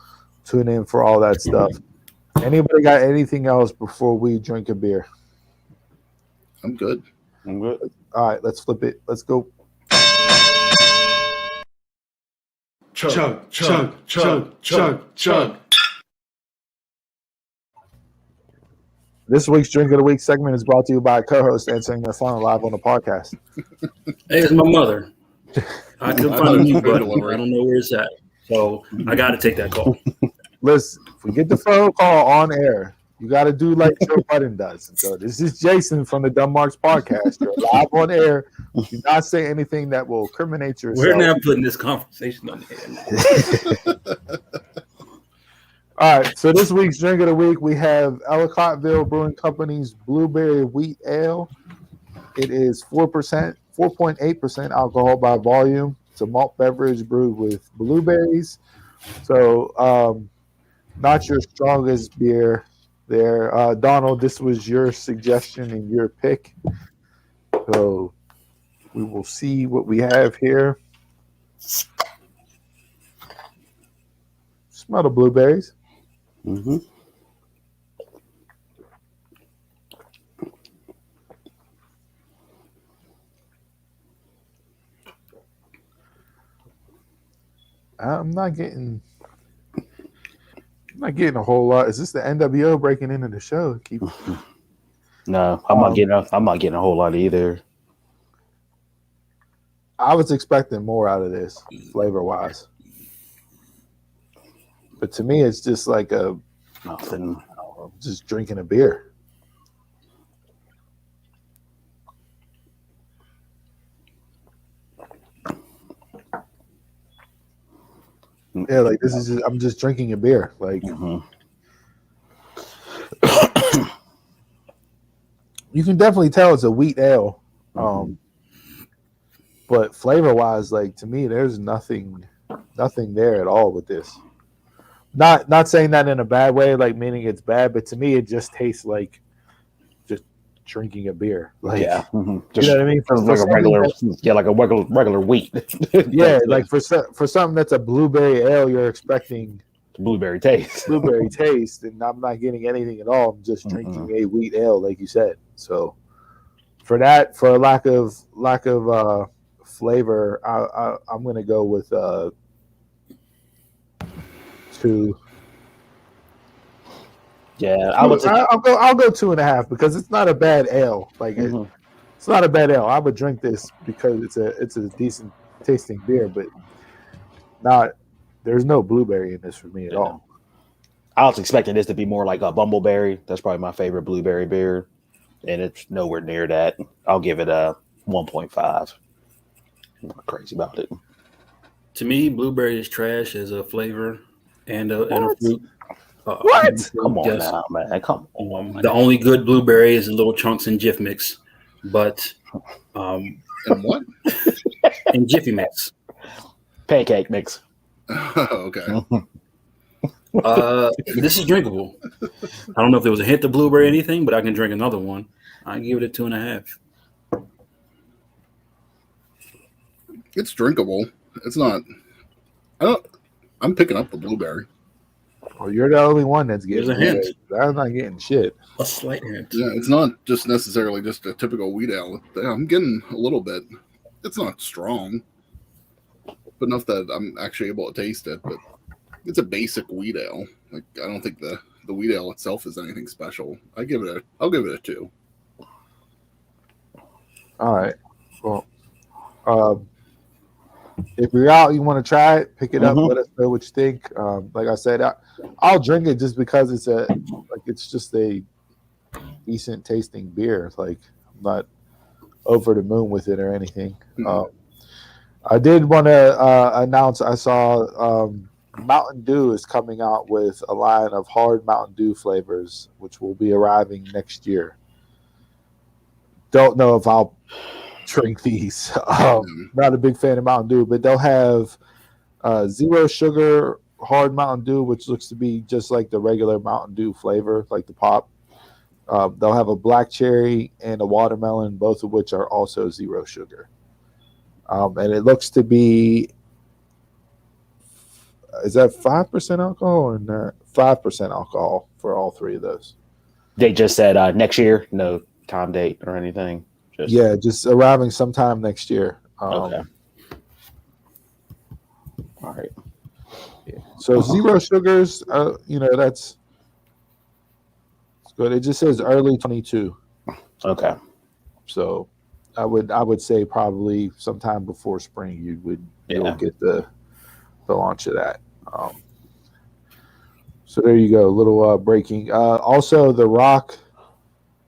tune in for all that stuff. Anybody got anything else before we drink a beer? I'm good. All right, let's flip it. Let's go. Chug, chug, chug, chug, chug. This week's Drink of the Week segment is brought to you by a co-host answering their phone live on the podcast. Hey, it's my mother. I couldn't find a mute button. I don't know where it's at. So I got to take that call. Listen, if we get the phone call on air, you got to do like Joe Budden does. So this is Jason from the Dumb Marks podcast. You're live on air. Do not say anything that will incriminate yourself. We're now putting this conversation on the air. All right, so this week's Drink of the Week, we have Ellicottville Brewing Company's Blueberry Wheat Ale. It is 4.8% alcohol by volume. It's a malt beverage brewed with blueberries. So not your strongest beer there. Donald, this was your suggestion and your pick. So we will see what we have here. Smell the blueberries. Mm-hmm. I'm not getting a whole lot. Is this the NWO breaking into the show? No, I'm not getting a whole lot either. I was expecting more out of this flavor wise. But to me, it's just like Nothing. just drinking a beer. Yeah, like this is just, I'm just drinking a beer. Like you can definitely tell it's a wheat ale. But flavor wise, like to me, there's nothing there at all with this. Not saying that in a bad way, like meaning it's bad, but to me it just tastes like just drinking a beer. Like Yeah, you know what I mean? Like a regular wheat. Yeah, like for something that's a blueberry ale, you're expecting blueberry taste. And I'm not getting anything at all. I'm just drinking a wheat ale, like you said. So for a lack of flavor, I'm gonna go with 2. Yeah, I'll go 2.5 because it's not a bad ale. Like it's not a bad ale. I would drink this because it's a decent tasting beer, but there's no blueberry in this for me at all. I was expecting this to be more like a bumbleberry. That's probably my favorite blueberry beer, and it's nowhere near that. I'll give it a 1.5. I'm not crazy about it. To me, blueberry is trash as a flavor and a fruit. What? Come on now, man. Come on. The only good blueberry is the little chunks in Jif Mix, but And what? in Jiffy Mix. Pancake mix. Okay. This is drinkable. I don't know if there was a hint of blueberry or anything, but I can drink another one. I give it a 2.5. It's drinkable. It's not. I'm picking up the blueberry. Well, you're the only one that's getting There's a hint. I'm not getting shit. A slight hint. Yeah, it's not just necessarily just a typical wheat ale. I'm getting a little bit. It's not strong, but enough that I'm actually able to taste it. But it's a basic wheat ale. Like I don't think the wheat ale itself is anything special. I'll give it a 2. All right. Well, if you're out, you want to try it, pick it up. Mhm. Let us know what you think. Like I said, I'll drink it just because it's just a decent tasting beer. Like I'm not over the moon with it or anything. I did want to announce. I saw Mountain Dew is coming out with a line of hard Mountain Dew flavors, which will be arriving next year. Don't know if I'll drink these. Not a big fan of Mountain Dew, but they'll have zero sugar hard Mountain Dew, which looks to be just like the regular Mountain Dew flavor, like the pop. They'll have a black cherry and a watermelon, both of which are also zero sugar. And it looks to be, is that 5% alcohol or not? 5% alcohol for all three of those. They just said next year, no time date or anything. Just arriving sometime next year. Okay. All right. Yeah. So zero sugars, that's good. It just says early 22. Okay. So I would say probably sometime before spring you'll get the launch of that. So there you go, a little breaking. Also, The Rock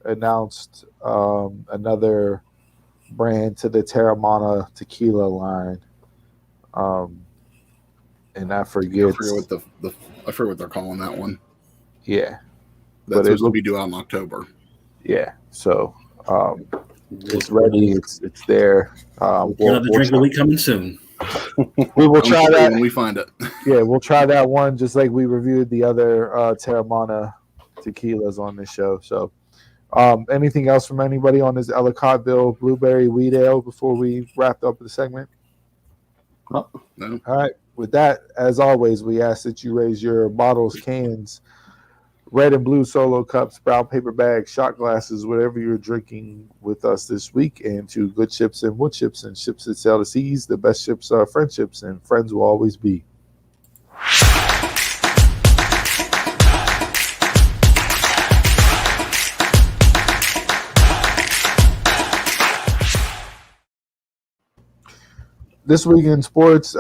announced another brand to the Terramana tequila line. And I forget what they're calling that one. Yeah. That's supposed to be due out in October. Yeah. So it's ready. It's there. Another drink will be coming soon. We will try that when we find it. Yeah, we'll try that one just like we reviewed the other Terramana tequilas on this show. So anything else from anybody on this Ellicottville Blueberry Wheat Ale before we wrap up the segment? No. All right. With that, as always, we ask that you raise your bottles, cans, red and blue solo cups, brown paper bags, shot glasses, whatever you're drinking with us this week, and to good ships and wood ships and ships that sail the seas. The best ships are friendships, and friends will always be. This week in sports,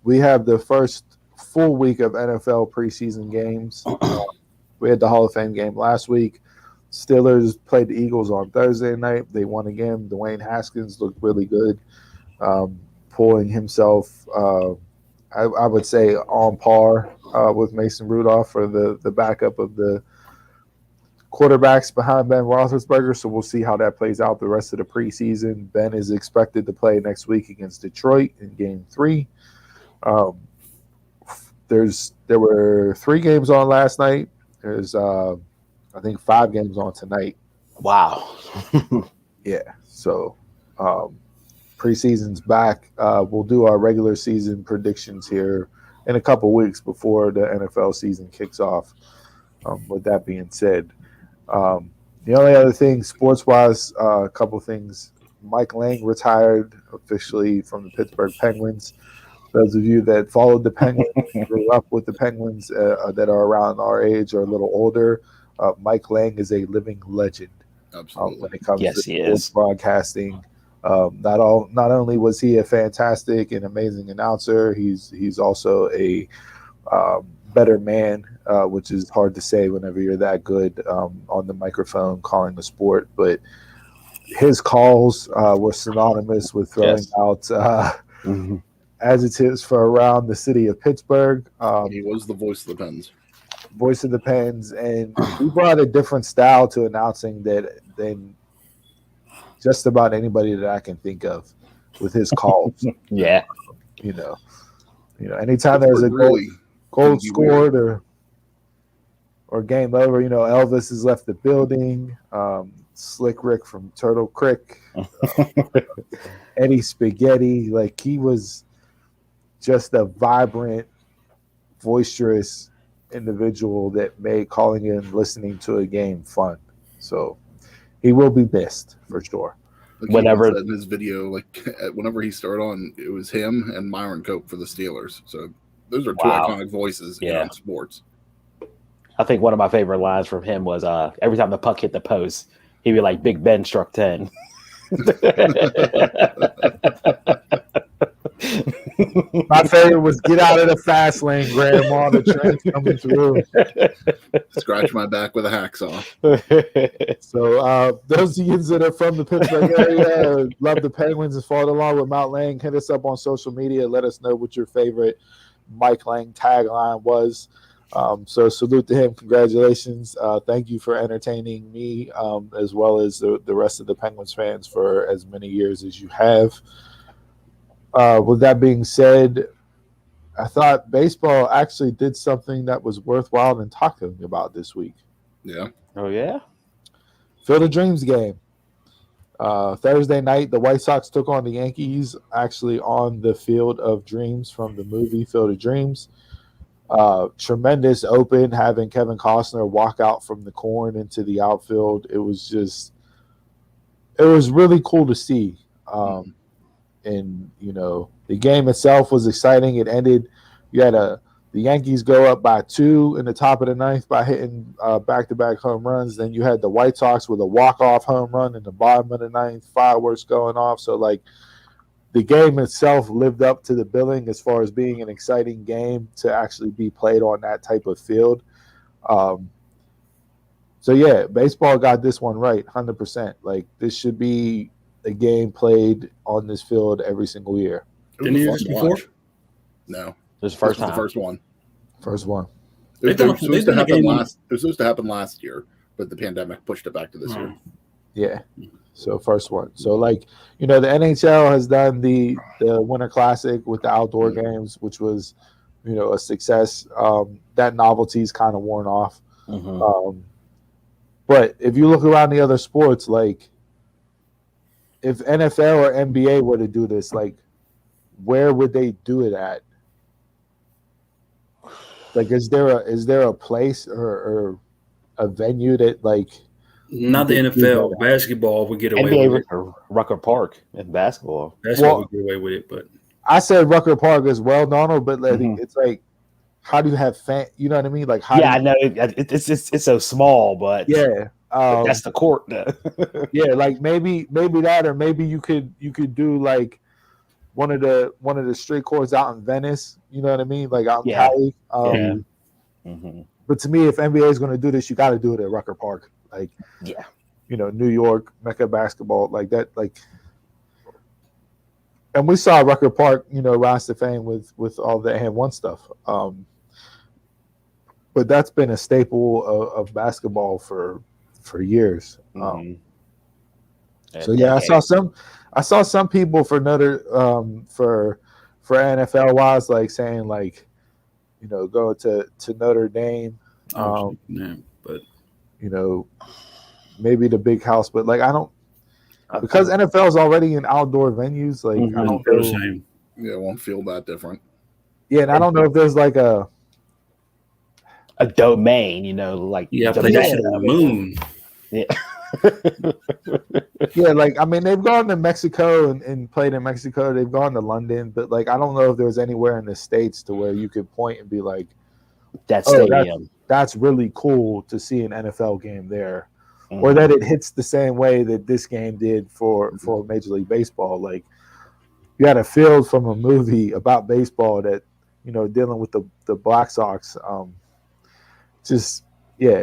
we have the first full week of NFL preseason games. We had the Hall of Fame game last week. Steelers played the Eagles on Thursday night. They won again. Dwayne Haskins looked really good, pulling himself, I would say, on par with Mason Rudolph for the backup of the quarterbacks behind Ben Roethlisberger. So we'll see how that plays out the rest of the preseason. Ben is expected to play next week against Detroit in Game 3. There were 3 games on last night. There's, I think, 5 games on tonight. Wow. Yeah. So preseason's back. We'll do our regular season predictions here in a couple weeks before the NFL season kicks off. With that being said, the only other thing, sports-wise, a couple things. Mike Lange retired officially from the Pittsburgh Penguins. Those of you that followed the Penguins, grew up with the Penguins that are around our age or a little older, Mike Lange is a living legend. Absolutely. When it comes to he sports is. broadcasting. Not only was he a fantastic and amazing announcer, he's also a better man, which is hard to say whenever you're that good on the microphone calling the sport. But his calls were synonymous with throwing out adjectives for around the city of Pittsburgh. He was the voice of the Pens. Voice of the Pens, and he brought a different style to announcing than just about anybody that I can think of with his calls. Yeah. You know, anytime there's a goal scored or game over, Elvis has left the building. Slick Rick from Turtle Creek, Eddie Spaghetti, like he was just a vibrant, boisterous individual that made calling in, listening to a game fun. So he will be missed for sure. Like Whenever in his video, whenever he started on, it was him and Myron Cope for the Steelers. So those are two iconic voices in sports. I think one of my favorite lines from him was every time the puck hit the post, he'd be like, "Big Ben struck 10." My favorite was get out of the fast lane, Grandma. The train's coming through. Scratch my back with a hacksaw. So those of you that are from the Pittsburgh area, love the Penguins and followed along with Mount Lang, hit us up on social media. Let us know what your favorite Mike Lang tagline was. So salute to him. Congratulations. Thank you for entertaining me as well as the rest of the Penguins fans for as many years as you have. With that being said, I thought baseball actually did something that was worthwhile in talking about this week. Yeah. Oh, yeah? Field of Dreams game. Thursday night, the White Sox took on the Yankees actually on the Field of Dreams from the movie Field of Dreams. Tremendous open, having Kevin Costner walk out from the corn into the outfield. It was really cool to see. And, you know, the game itself was exciting. It ended, you had the Yankees go up by 2 in the top of the ninth by hitting back-to-back home runs. Then you had the White Sox with a walk-off home run in the bottom of the ninth, fireworks going off. So, like, the game itself lived up to the billing as far as being an exciting game to actually be played on that type of field. So, yeah, baseball got this one right, 100%. Like, this should be a game played on this field every single year. Didn't you do this before? No. This is the first This was time. the first one. First one. It was supposed to happen last year, but the pandemic pushed it back to this year. Yeah. So first one. So, like, you know, the NHL has done the Winter Classic with the outdoor games, which was, you know, a success. That novelty's kind of worn off. But if you look around the other sports, like, if NFL or NBA were to do this, like, where would they do it at? Like, is there a place or a venue that, like, not the NFL? Basketball would get away NBA with it. Rucker Park in basketball. Basketball would get away with it, but I said Rucker Park as well, Donald. But like, it's like, how do you have fan? You know what I mean? Like, how? Yeah, I know it's so small, but Yeah. That's the court. Yeah, like maybe that, or maybe you could do like one of the street courts out in Venice. You know what I mean? Like out in Cali. But to me, if NBA is going to do this, you got to do it at Rucker Park. Like, you know, New York, Mecca basketball, like that. Like, and we saw Rucker Park, you know, rise to fame with all the And1 stuff. But that's been a staple of basketball for years. So yeah, I saw some people for for NFL wise, like saying, like, you know, go to Notre Dame, but you know, maybe the big house, but like I don't, because NFL is already in outdoor venues. Like I don't know. Yeah, it won't feel that different. Yeah, and I don't know if there's like a domain, you know, like play that on the moon. Yeah. Yeah, like, I mean, they've gone to Mexico and played in Mexico. They've gone to London, but like I don't know if there's anywhere in the States to where you could point and be like, that stadium. That's really cool to see an NFL game there, or that it hits the same way that this game did for Major League Baseball. Like, you had a field from a movie about baseball that, you know, dealing with the Black Sox. It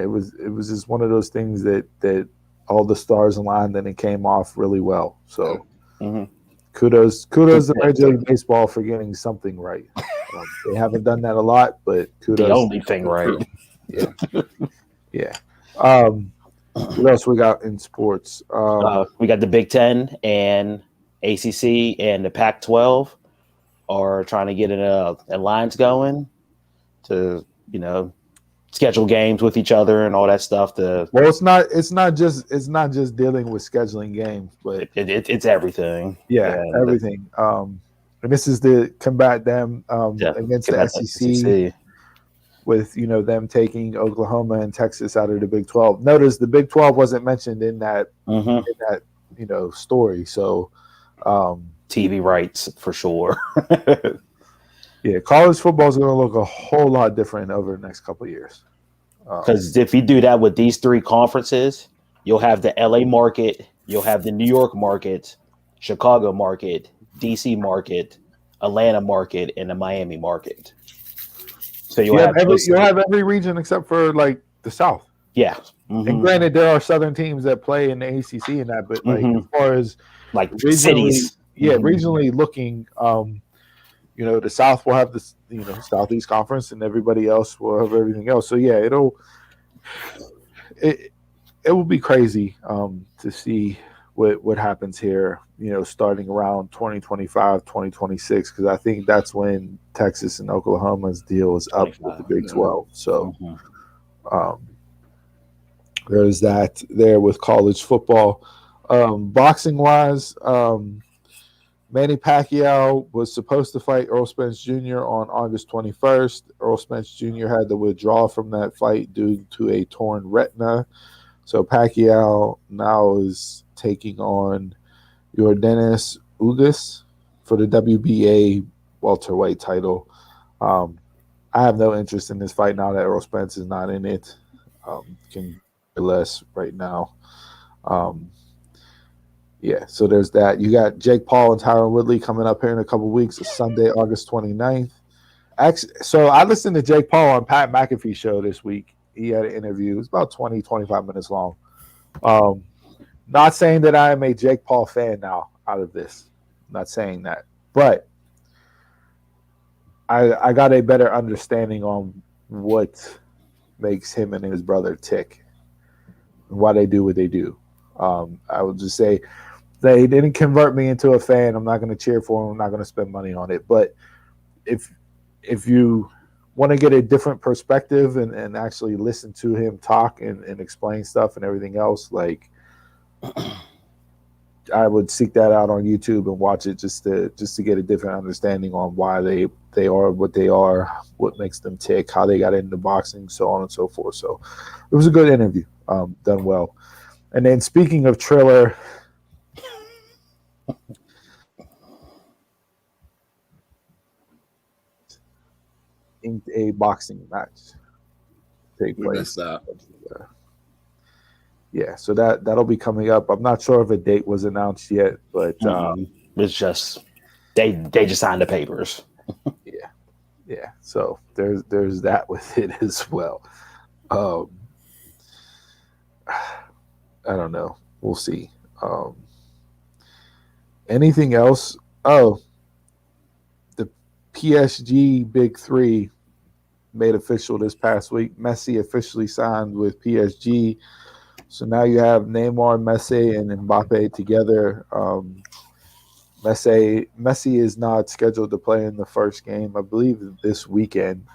was just one of those things that all the stars aligned and it came off really well. So kudos to Major League Baseball for getting something right. They haven't done that a lot, but kudos. The only thing right. Yeah. What else we got in sports? We got the Big Ten and ACC and the Pac-12 are trying to get an alliance going to, you know, schedule games with each other and all that stuff. Well, it's not just dealing with scheduling games, but it's everything. Yeah, everything. And this is to combat them against the SEC. With, you know, them taking Oklahoma and Texas out of the Big 12. Notice the Big 12 wasn't mentioned in that you know, story. So TV rights for sure. Yeah, college football is going to look a whole lot different over the next couple of years. Because if you do that with these three conferences, you'll have the LA market, you'll have the New York market, Chicago market, DC market, Atlanta market and the Miami market. So you'll have every region except for like the South. Yeah. And granted, there are Southern teams that play in the ACC and that, but like as far as like regionally, cities, regionally looking, the South will have this, Southeast Conference, and everybody else will have everything else. So yeah, it will be crazy to see what happens here, starting around 2025, 2026, because I think that's when Texas and Oklahoma's deal is up with the Big 12. So there's that there with college football. Boxing wise, Manny Pacquiao was supposed to fight Earl Spence Jr. on August 21st. Earl Spence Jr. had to withdraw from that fight due to a torn retina. So Pacquiao now is taking on Yordenis Ugas for the WBA welterweight title. I have no interest in this fight now that Earl Spence is not in it. Can care less right now. So there's that. You got Jake Paul and Tyron Woodley coming up here in a couple weeks. It's Sunday, August 29th. Actually, so I listened to Jake Paul on Pat McAfee's show this week. He had an interview. It was about 20, 25 minutes long. Not saying that I am a Jake Paul fan now out of this. Not saying that. But I got a better understanding on what makes him and his brother tick and why they do what they do. I would just say they didn't convert me into a fan. I'm not going to cheer for him. I'm not going to spend money on it. But if you want to get a different perspective and actually listen to him talk and explain stuff and everything else, like I would seek that out on YouTube and watch it just to get a different understanding on why they are what they are, what makes them tick, how they got into boxing, so on and so forth. So it was a good interview, done well. And then speaking of Triller, in a boxing match take place. We missed that. So that'll be coming up. I'm not sure if a date was announced yet, but it's just they just signed the papers. Yeah. So there's that with it as well. I don't know. We'll see. Anything else? Oh, the PSG Big Three made official this past week. Messi officially signed with PSG. So now you have Neymar, Messi, and Mbappe together. Messi is not scheduled to play in the first game, I believe, this weekend.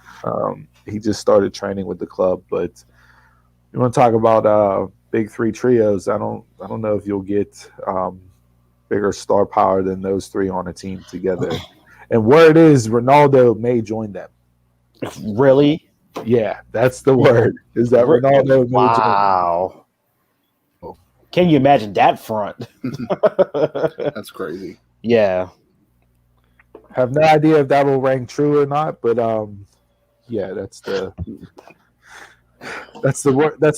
He just started training with the club. But you want to talk about Big Three trios? I don't know if you'll get bigger star power than those three on a team together. And word is Ronaldo may join them. Really? Yeah, that's the word. Is that Ronaldo may join them. Wow. Can you imagine that front? That's crazy. Yeah. Have no idea if that will ring true or not, but that's the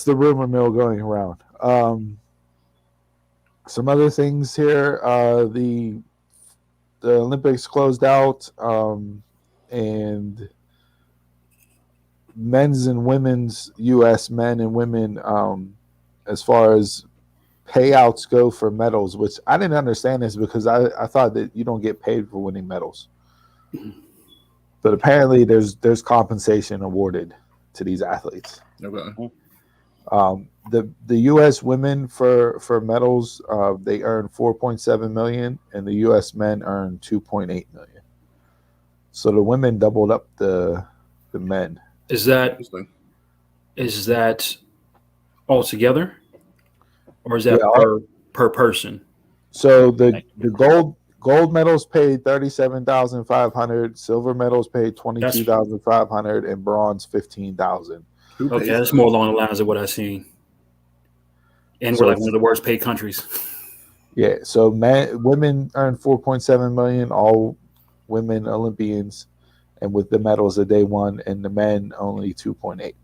rumor mill going around. Some other things here. The Olympics closed out, and men's and women's U.S. men and women, as far as payouts go for medals, which I didn't understand this because I thought that you don't get paid for winning medals. But apparently there's compensation awarded to these athletes. Okay. The U.S. women for medals, they earn $4.7 million, and the U.S. men earn $2.8 million. So the women doubled up the men. Is that all together, or is that per person? So the gold medals paid $37,500, silver medals paid $22,500, and bronze $15,000. Okay, that's more along the lines of what I've seen. And we're like one of the worst paid countries. Yeah, so women earn $4.7 million, all women Olympians, and with the medals that they won, and the men only $2.8.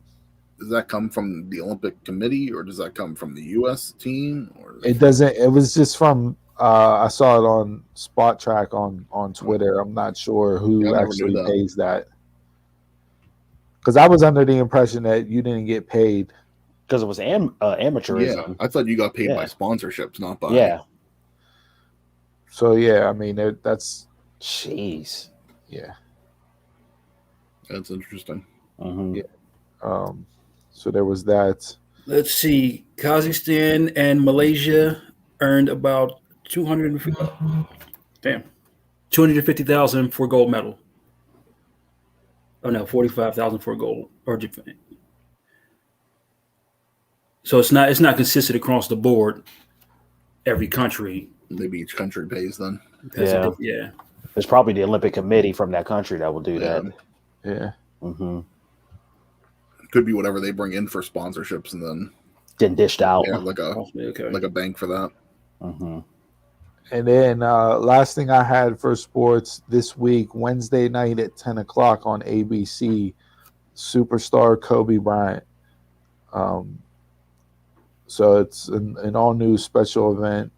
Does that come from the Olympic Committee, or does that come from the U.S. team? Or it doesn't. It was just from I saw it on Spot Track on Twitter. I'm not sure who Yeah, I never knew actually that. pays that. Because I was under the impression that you didn't get paid. Because it was amateurism. Yeah, I thought you got paid by Yeah. sponsorships, not by. Yeah. So yeah, I mean that's Jeez. yeah. That's interesting. Mhm. Yeah. So there was that. Let's see. Kazakhstan and Malaysia earned about 250,000 for gold medal. Oh no, 45,000 for gold or Japan. So it's not consistent across the board. Every country. Maybe each country pays then. Yeah. There's probably the Olympic Committee from that country that will do that. Yeah. Mm-hmm. Could be whatever they bring in for sponsorships, and then Dished out. yeah, like a bank for that. Mm-hmm. And then last thing I had for sports this week, Wednesday night at 10 o'clock on ABC, superstar Kobe Bryant. So it's an all-new special event,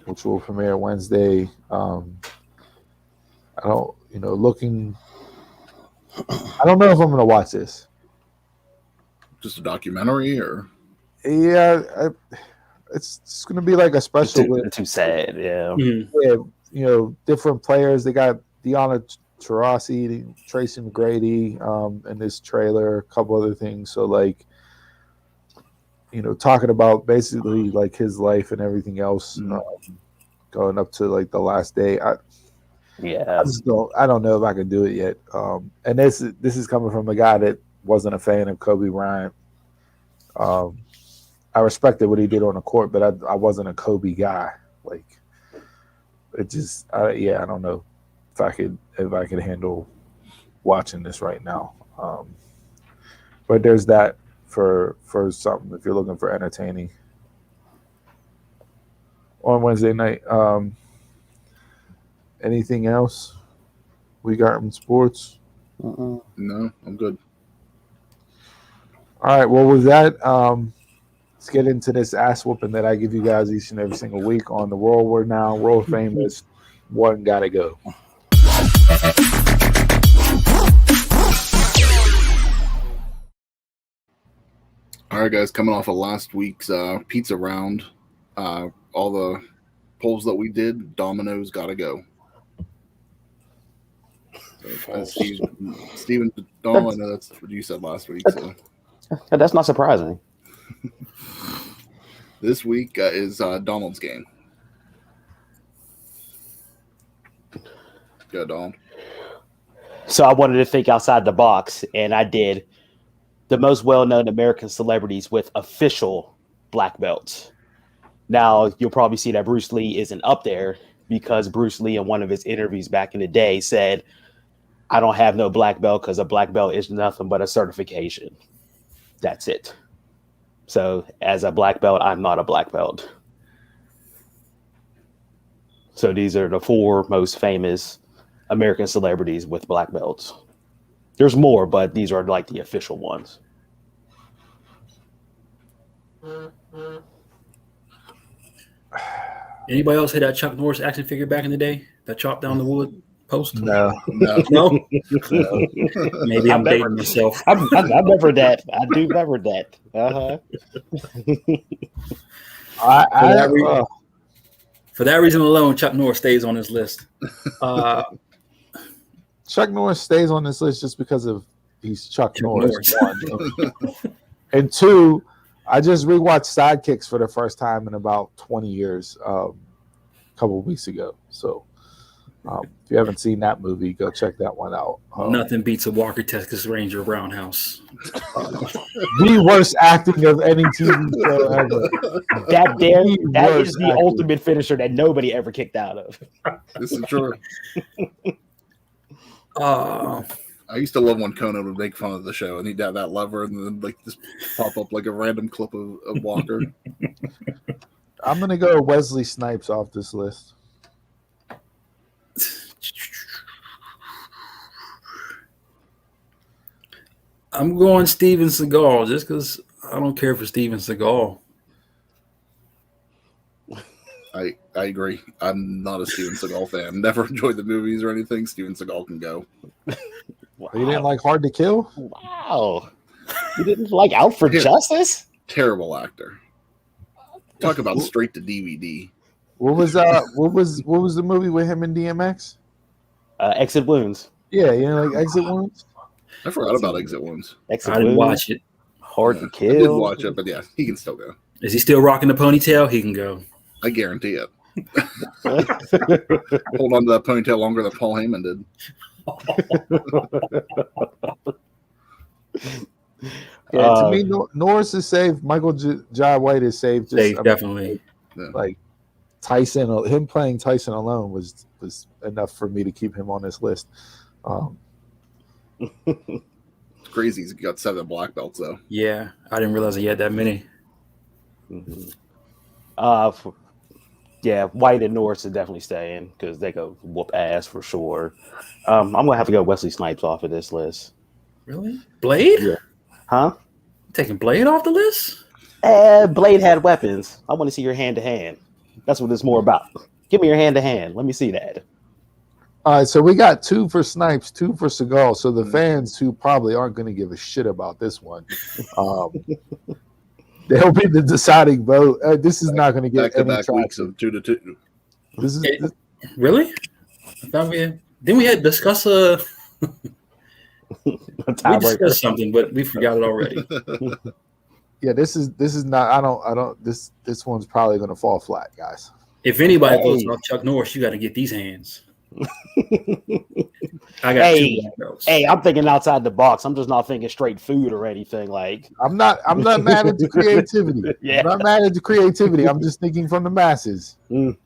which will premiere Wednesday. I don't know if I'm going to watch this. Just a documentary, or Yeah, it's going to be like a special. Too sad, yeah. Mm-hmm. Yeah, different players. They got Deanna Taurasi, Tracy McGrady in this trailer, a couple other things. So like, talking about basically like his life and everything else, going up to like the last day. I don't know if I can do it yet. And this is coming from a guy that wasn't a fan of Kobe Bryant. I respected what he did on the court, but I wasn't a Kobe guy. Like, it just, I don't know if I could handle watching this right now. But there's that for something if you're looking for entertaining on Wednesday night. Anything else we got in sports? Mm-mm. no, I'm good. All right. Well, with that, let's get into this ass whooping that I give you guys each and every single week on the world famous One Gotta Go. All right, guys, coming off of last week's pizza round, all the polls that we did, Domino's gotta go. So, Stephen Dahl, I know that's what you said last week. So That's not surprising. this week is Donald's game. Go, Donald. So I wanted to think outside the box, and I did. The most well-known American celebrities with official black belts. Now, you'll probably see that Bruce Lee isn't up there because Bruce Lee in one of his interviews back in the day said, I don't have no black belt because a black belt is nothing but a certification. That's it. So as a black belt, I'm not a black belt. So these are the 4 most famous American celebrities with black belts. There's more, but these are like the official ones. Anybody else hit that Chuck Norris action figure back in the day that chopped down the wood post? No. No? Maybe I'm dating myself. I remember that. I do remember that. For that reason alone, Chuck Norris stays on this list. Chuck Norris stays on this list just because of he's Chuck Norris. 1. And 2, I just rewatched Sidekicks for the first time in about 20 years a couple of weeks ago. So if you haven't seen that movie, go check that one out. Nothing beats a Walker Texas Ranger Roundhouse. The worst acting of any TV show ever. That is the ultimate finisher that nobody ever kicked out of. This is true. I used to love when Conan would make fun of the show and he'd have that lever and then like just pop up like a random clip of Walker. I'm gonna go Wesley Snipes off this list. I'm going Steven Seagal just because I don't care for Steven Seagal. I I agree. I'm not a Steven Seagal fan. Never enjoyed the movies or anything. Steven Seagal can go. Wow. You didn't like Hard to Kill? Wow. You didn't like Out for Justice? Terrible actor. Talk about straight to DVD. What was the movie with him and DMX? Exit Wounds. Yeah, you know, like Exit Wounds. I forgot about Exit Wounds. Exit I didn't Wounds. watch it. Hard to I Kill. did watch it, but yeah, he can still go. Is he still rocking the ponytail? He can go. I guarantee it. Hold on to that ponytail longer than Paul Heyman did. Yeah, to me, Norris is safe. Michael Jai White is safe. Just, Safe, definitely. Like Tyson, him playing Tyson alone was enough for me to keep him on this list. It's crazy. He's got 7 black belts, though. Yeah, I didn't realize he had that many. Mm-hmm. Yeah, White and Norris are definitely staying because they go whoop ass for sure. I'm gonna have to go Wesley Snipes off of this list. Really? Blade? Yeah. Huh? Taking Blade off the list? Blade had weapons. I want to see your hand to hand. That's what it's more about. Give me your hand to hand. Let me see that. All right, so we got 2 for Snipes, 2 for Seagal. So the fans who probably aren't going to give a shit about this one, they'll be the deciding vote. This is not going to get any back-to-back weeks traction. of 2-2. This is Really? I thought we had discuss a. We discussed something, but we forgot it already. yeah. This is not. I don't. This one's probably going to fall flat, guys. If anybody votes off Chuck Norris, you got to get these hands. I got 2 black belts. Hey, I'm thinking outside the box. I'm just not thinking straight food or anything. Like I'm not mad at the creativity. Yeah. I'm not mad at the creativity. I'm just thinking from the masses. Mm.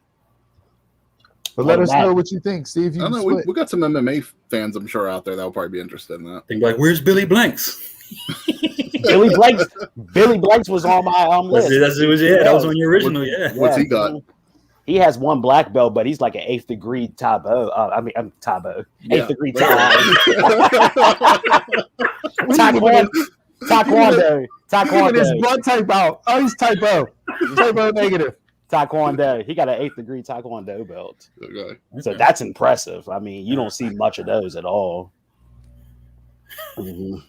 But let us know what you think. See if you I don't can know. split. We got some MMA fans, I'm sure, out there that will probably be interested in that. Think like, where's Billy Blanks? Billy Blanks was on my list. That was on your original. What's he got? He has 1 black belt, but he's like an 8th degree Tabo. I'm Tabo. 8th degree Taekwondo. Look at his blood type out. Oh, he's type O. Type O negative. Taekwondo. He got an 8th degree Taekwondo belt. Okay. So that's impressive. I mean, you don't see much of those at all. Mm-hmm.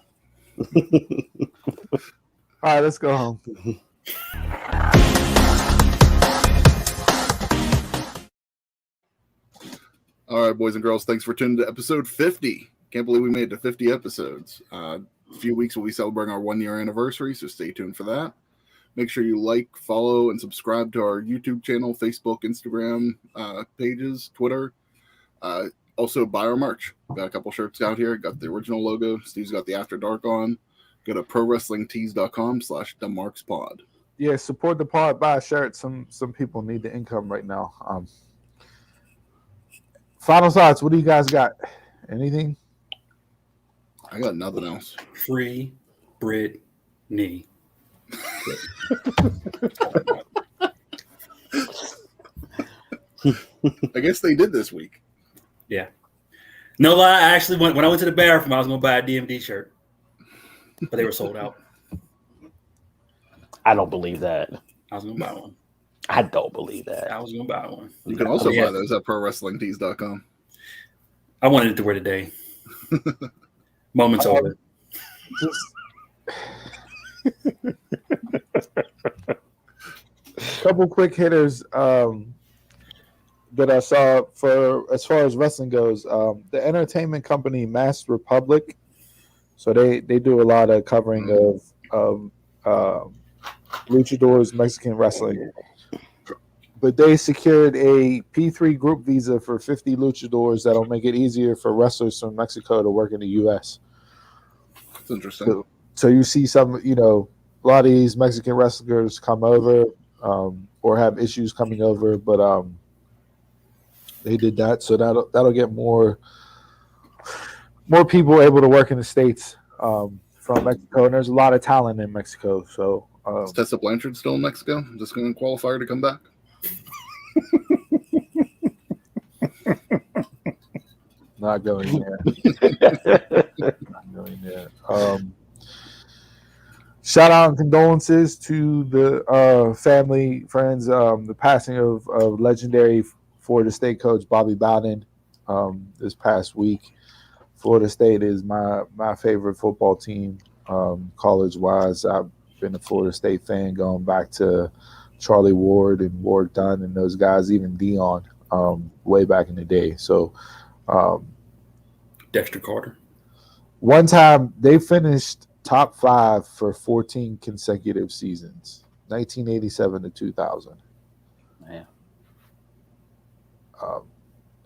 All right, let's go home. All right, boys and girls, thanks for tuning to episode 50. Can't believe we made it to 50 episodes. A few weeks we'll be celebrating our 1-year anniversary, so stay tuned for that. Make sure you like, follow, and subscribe to our YouTube channel, Facebook, Instagram pages, Twitter. Also, buy our merch. Got a couple shirts out here. Got the original logo. Steve's got the After Dark on. Go to prowrestlingtees.com/themarkspod. Yeah, support the pod. Buy a shirt. Some people need the income right now. Final thoughts. What do you guys got? Anything? I got nothing else. Free Britney. I guess they did this week. Yeah. No lie, I actually when I went to the bathroom, I was going to buy a DMD shirt, but they were sold out. I don't believe that. I was going to buy one. I don't believe that. I was going to buy one. You can also buy those at prowrestlingtees.com. I wanted it to wear today. Moment's over. Couple quick hitters that I saw for as far as wrestling goes. The entertainment company Masked Republic, so they do a lot of covering of luchadors, Mexican wrestling. But they secured a P3 group visa for 50 luchadors that'll make it easier for wrestlers from Mexico to work in the U.S. That's interesting. So you see some, a lot of these Mexican wrestlers come over or have issues coming over, but they did that. So that'll get more people able to work in the States from Mexico. And there's a lot of talent in Mexico. So is Tessa Blanchard still in Mexico? Just going to qualify her to come back? Not going there. Not going there. Shout out and condolences to the family, friends, the passing of legendary Florida State coach Bobby Bowden this past week. Florida State is my favorite football team, college-wise. I've been a Florida State fan going back to Charlie Ward and Ward Dunn and those guys, even Dion, way back in the day. So Dexter Carter. One time they finished top 5 for 14 consecutive seasons, 1987 to 2000. Man.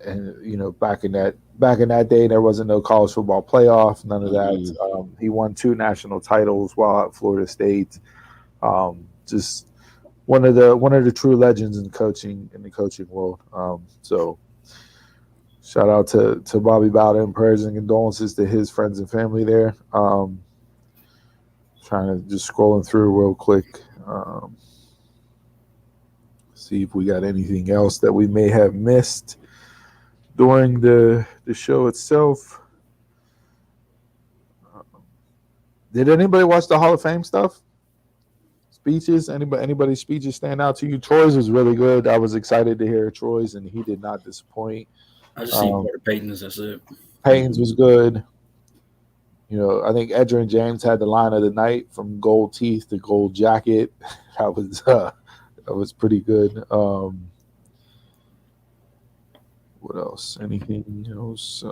And back in that day, there wasn't no college football playoff, none of that. He won 2 national titles while at Florida State. Just one of the true legends in the coaching world. So shout out to Bobby Bowden, prayers and condolences to his friends and family there. Trying to just scrolling through real quick, see if we got anything else that we may have missed during the show itself. Did anybody watch the Hall of Fame stuff? Speeches? Anybody's speeches stand out to you? Troy's was really good. I was excited to hear Troy's, and he did not disappoint. I just seen Walter Payton's. That's it. Payton's was good. I think Edgerrin James had the line of the night, from gold teeth to gold jacket. That was pretty good. What else? Anything else?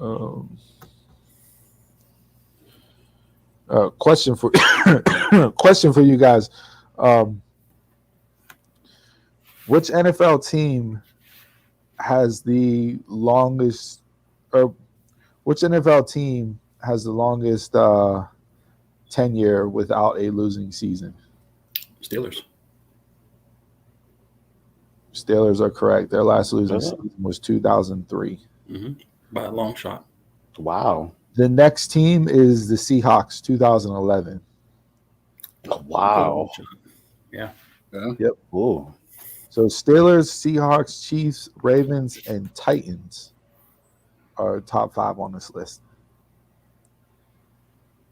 Question for you guys. Which NFL team has the longest, or which NFL team has the longest tenure without a losing season? Steelers. Steelers are correct. Their last losing season was 2003. By a long shot. Wow. The next team is the Seahawks, 2011. Wow. Yeah. Yep. Ooh. So Steelers, Seahawks, Chiefs, Ravens, and Titans are top 5 on this list.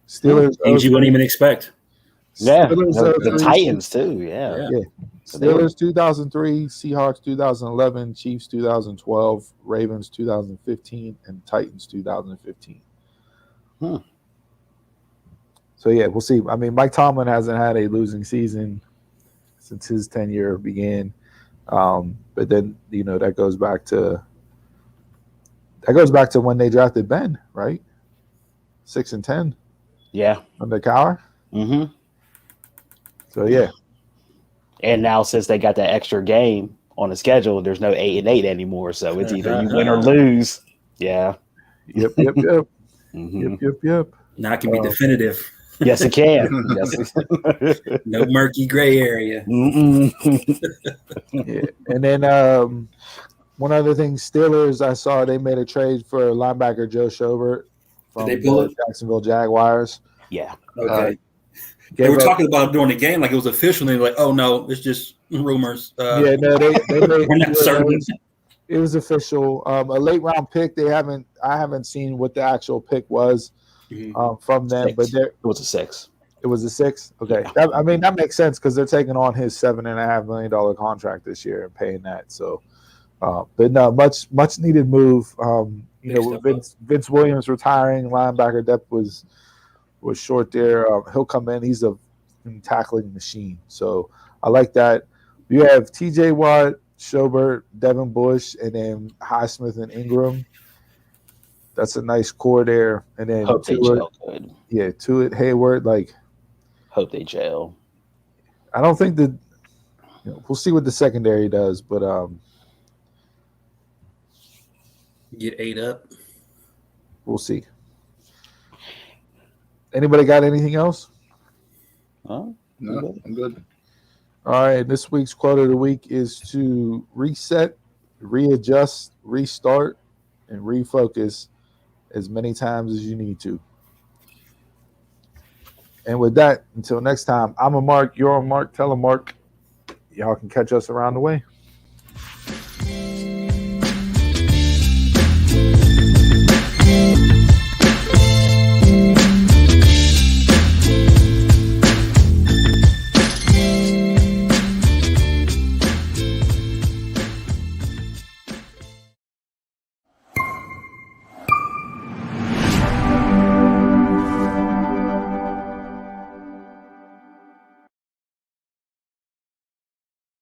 Steelers. Things you wouldn't even expect. Yeah. Steelers The Titans, too. Yeah. Steelers 2003, Seahawks 2011, Chiefs 2012, Ravens 2015, and Titans 2015. So, yeah, we'll see. I mean, Mike Tomlin hasn't had a losing season since his tenure began. But then, that goes back to when they drafted Ben, right? 6-10. Yeah. Under Cowher. Mm-hmm. So, yeah. And now, since they got that extra game on the schedule, there's no 8-8 anymore. So it's either you win or lose. Yeah. Yep. Mm-hmm. Yep. Now it can be definitive. Yes, it can. Yes. No murky gray area. Yeah. And then one other thing, Steelers, I saw they made a trade for linebacker Joe Schobert from the Jacksonville Jaguars. Yeah. Okay. They were talking about it during the game like it was official, and they were like, "Oh no, it's just rumors." They made, we're not certain. It was official. A late round pick. I haven't seen what the actual pick was from them, 6. but It was a 6. It was a 6. Okay, Yeah. that makes sense because they're taking on his $7.5 million contract this year and paying that. So, but no, much needed move. With Vince Williams retiring, linebacker depth was short there. He'll come in. He's a tackling machine. So I like that. You have T.J. Watt, Schobert, Devin Bush, and then Highsmith and Ingram. That's a nice core there. And then Hope they gel good. Yeah, Tuitt, Hayward. Hope they gel. I don't think that we'll see what the secondary does, but get 8 up. We'll see. Anybody got anything else? No, I'm good. All right. This week's quote of the week is to reset, readjust, restart, and refocus as many times as you need to. And with that, until next time, I'm a Mark, you're a Mark, tell a Mark. Y'all can catch us around the way.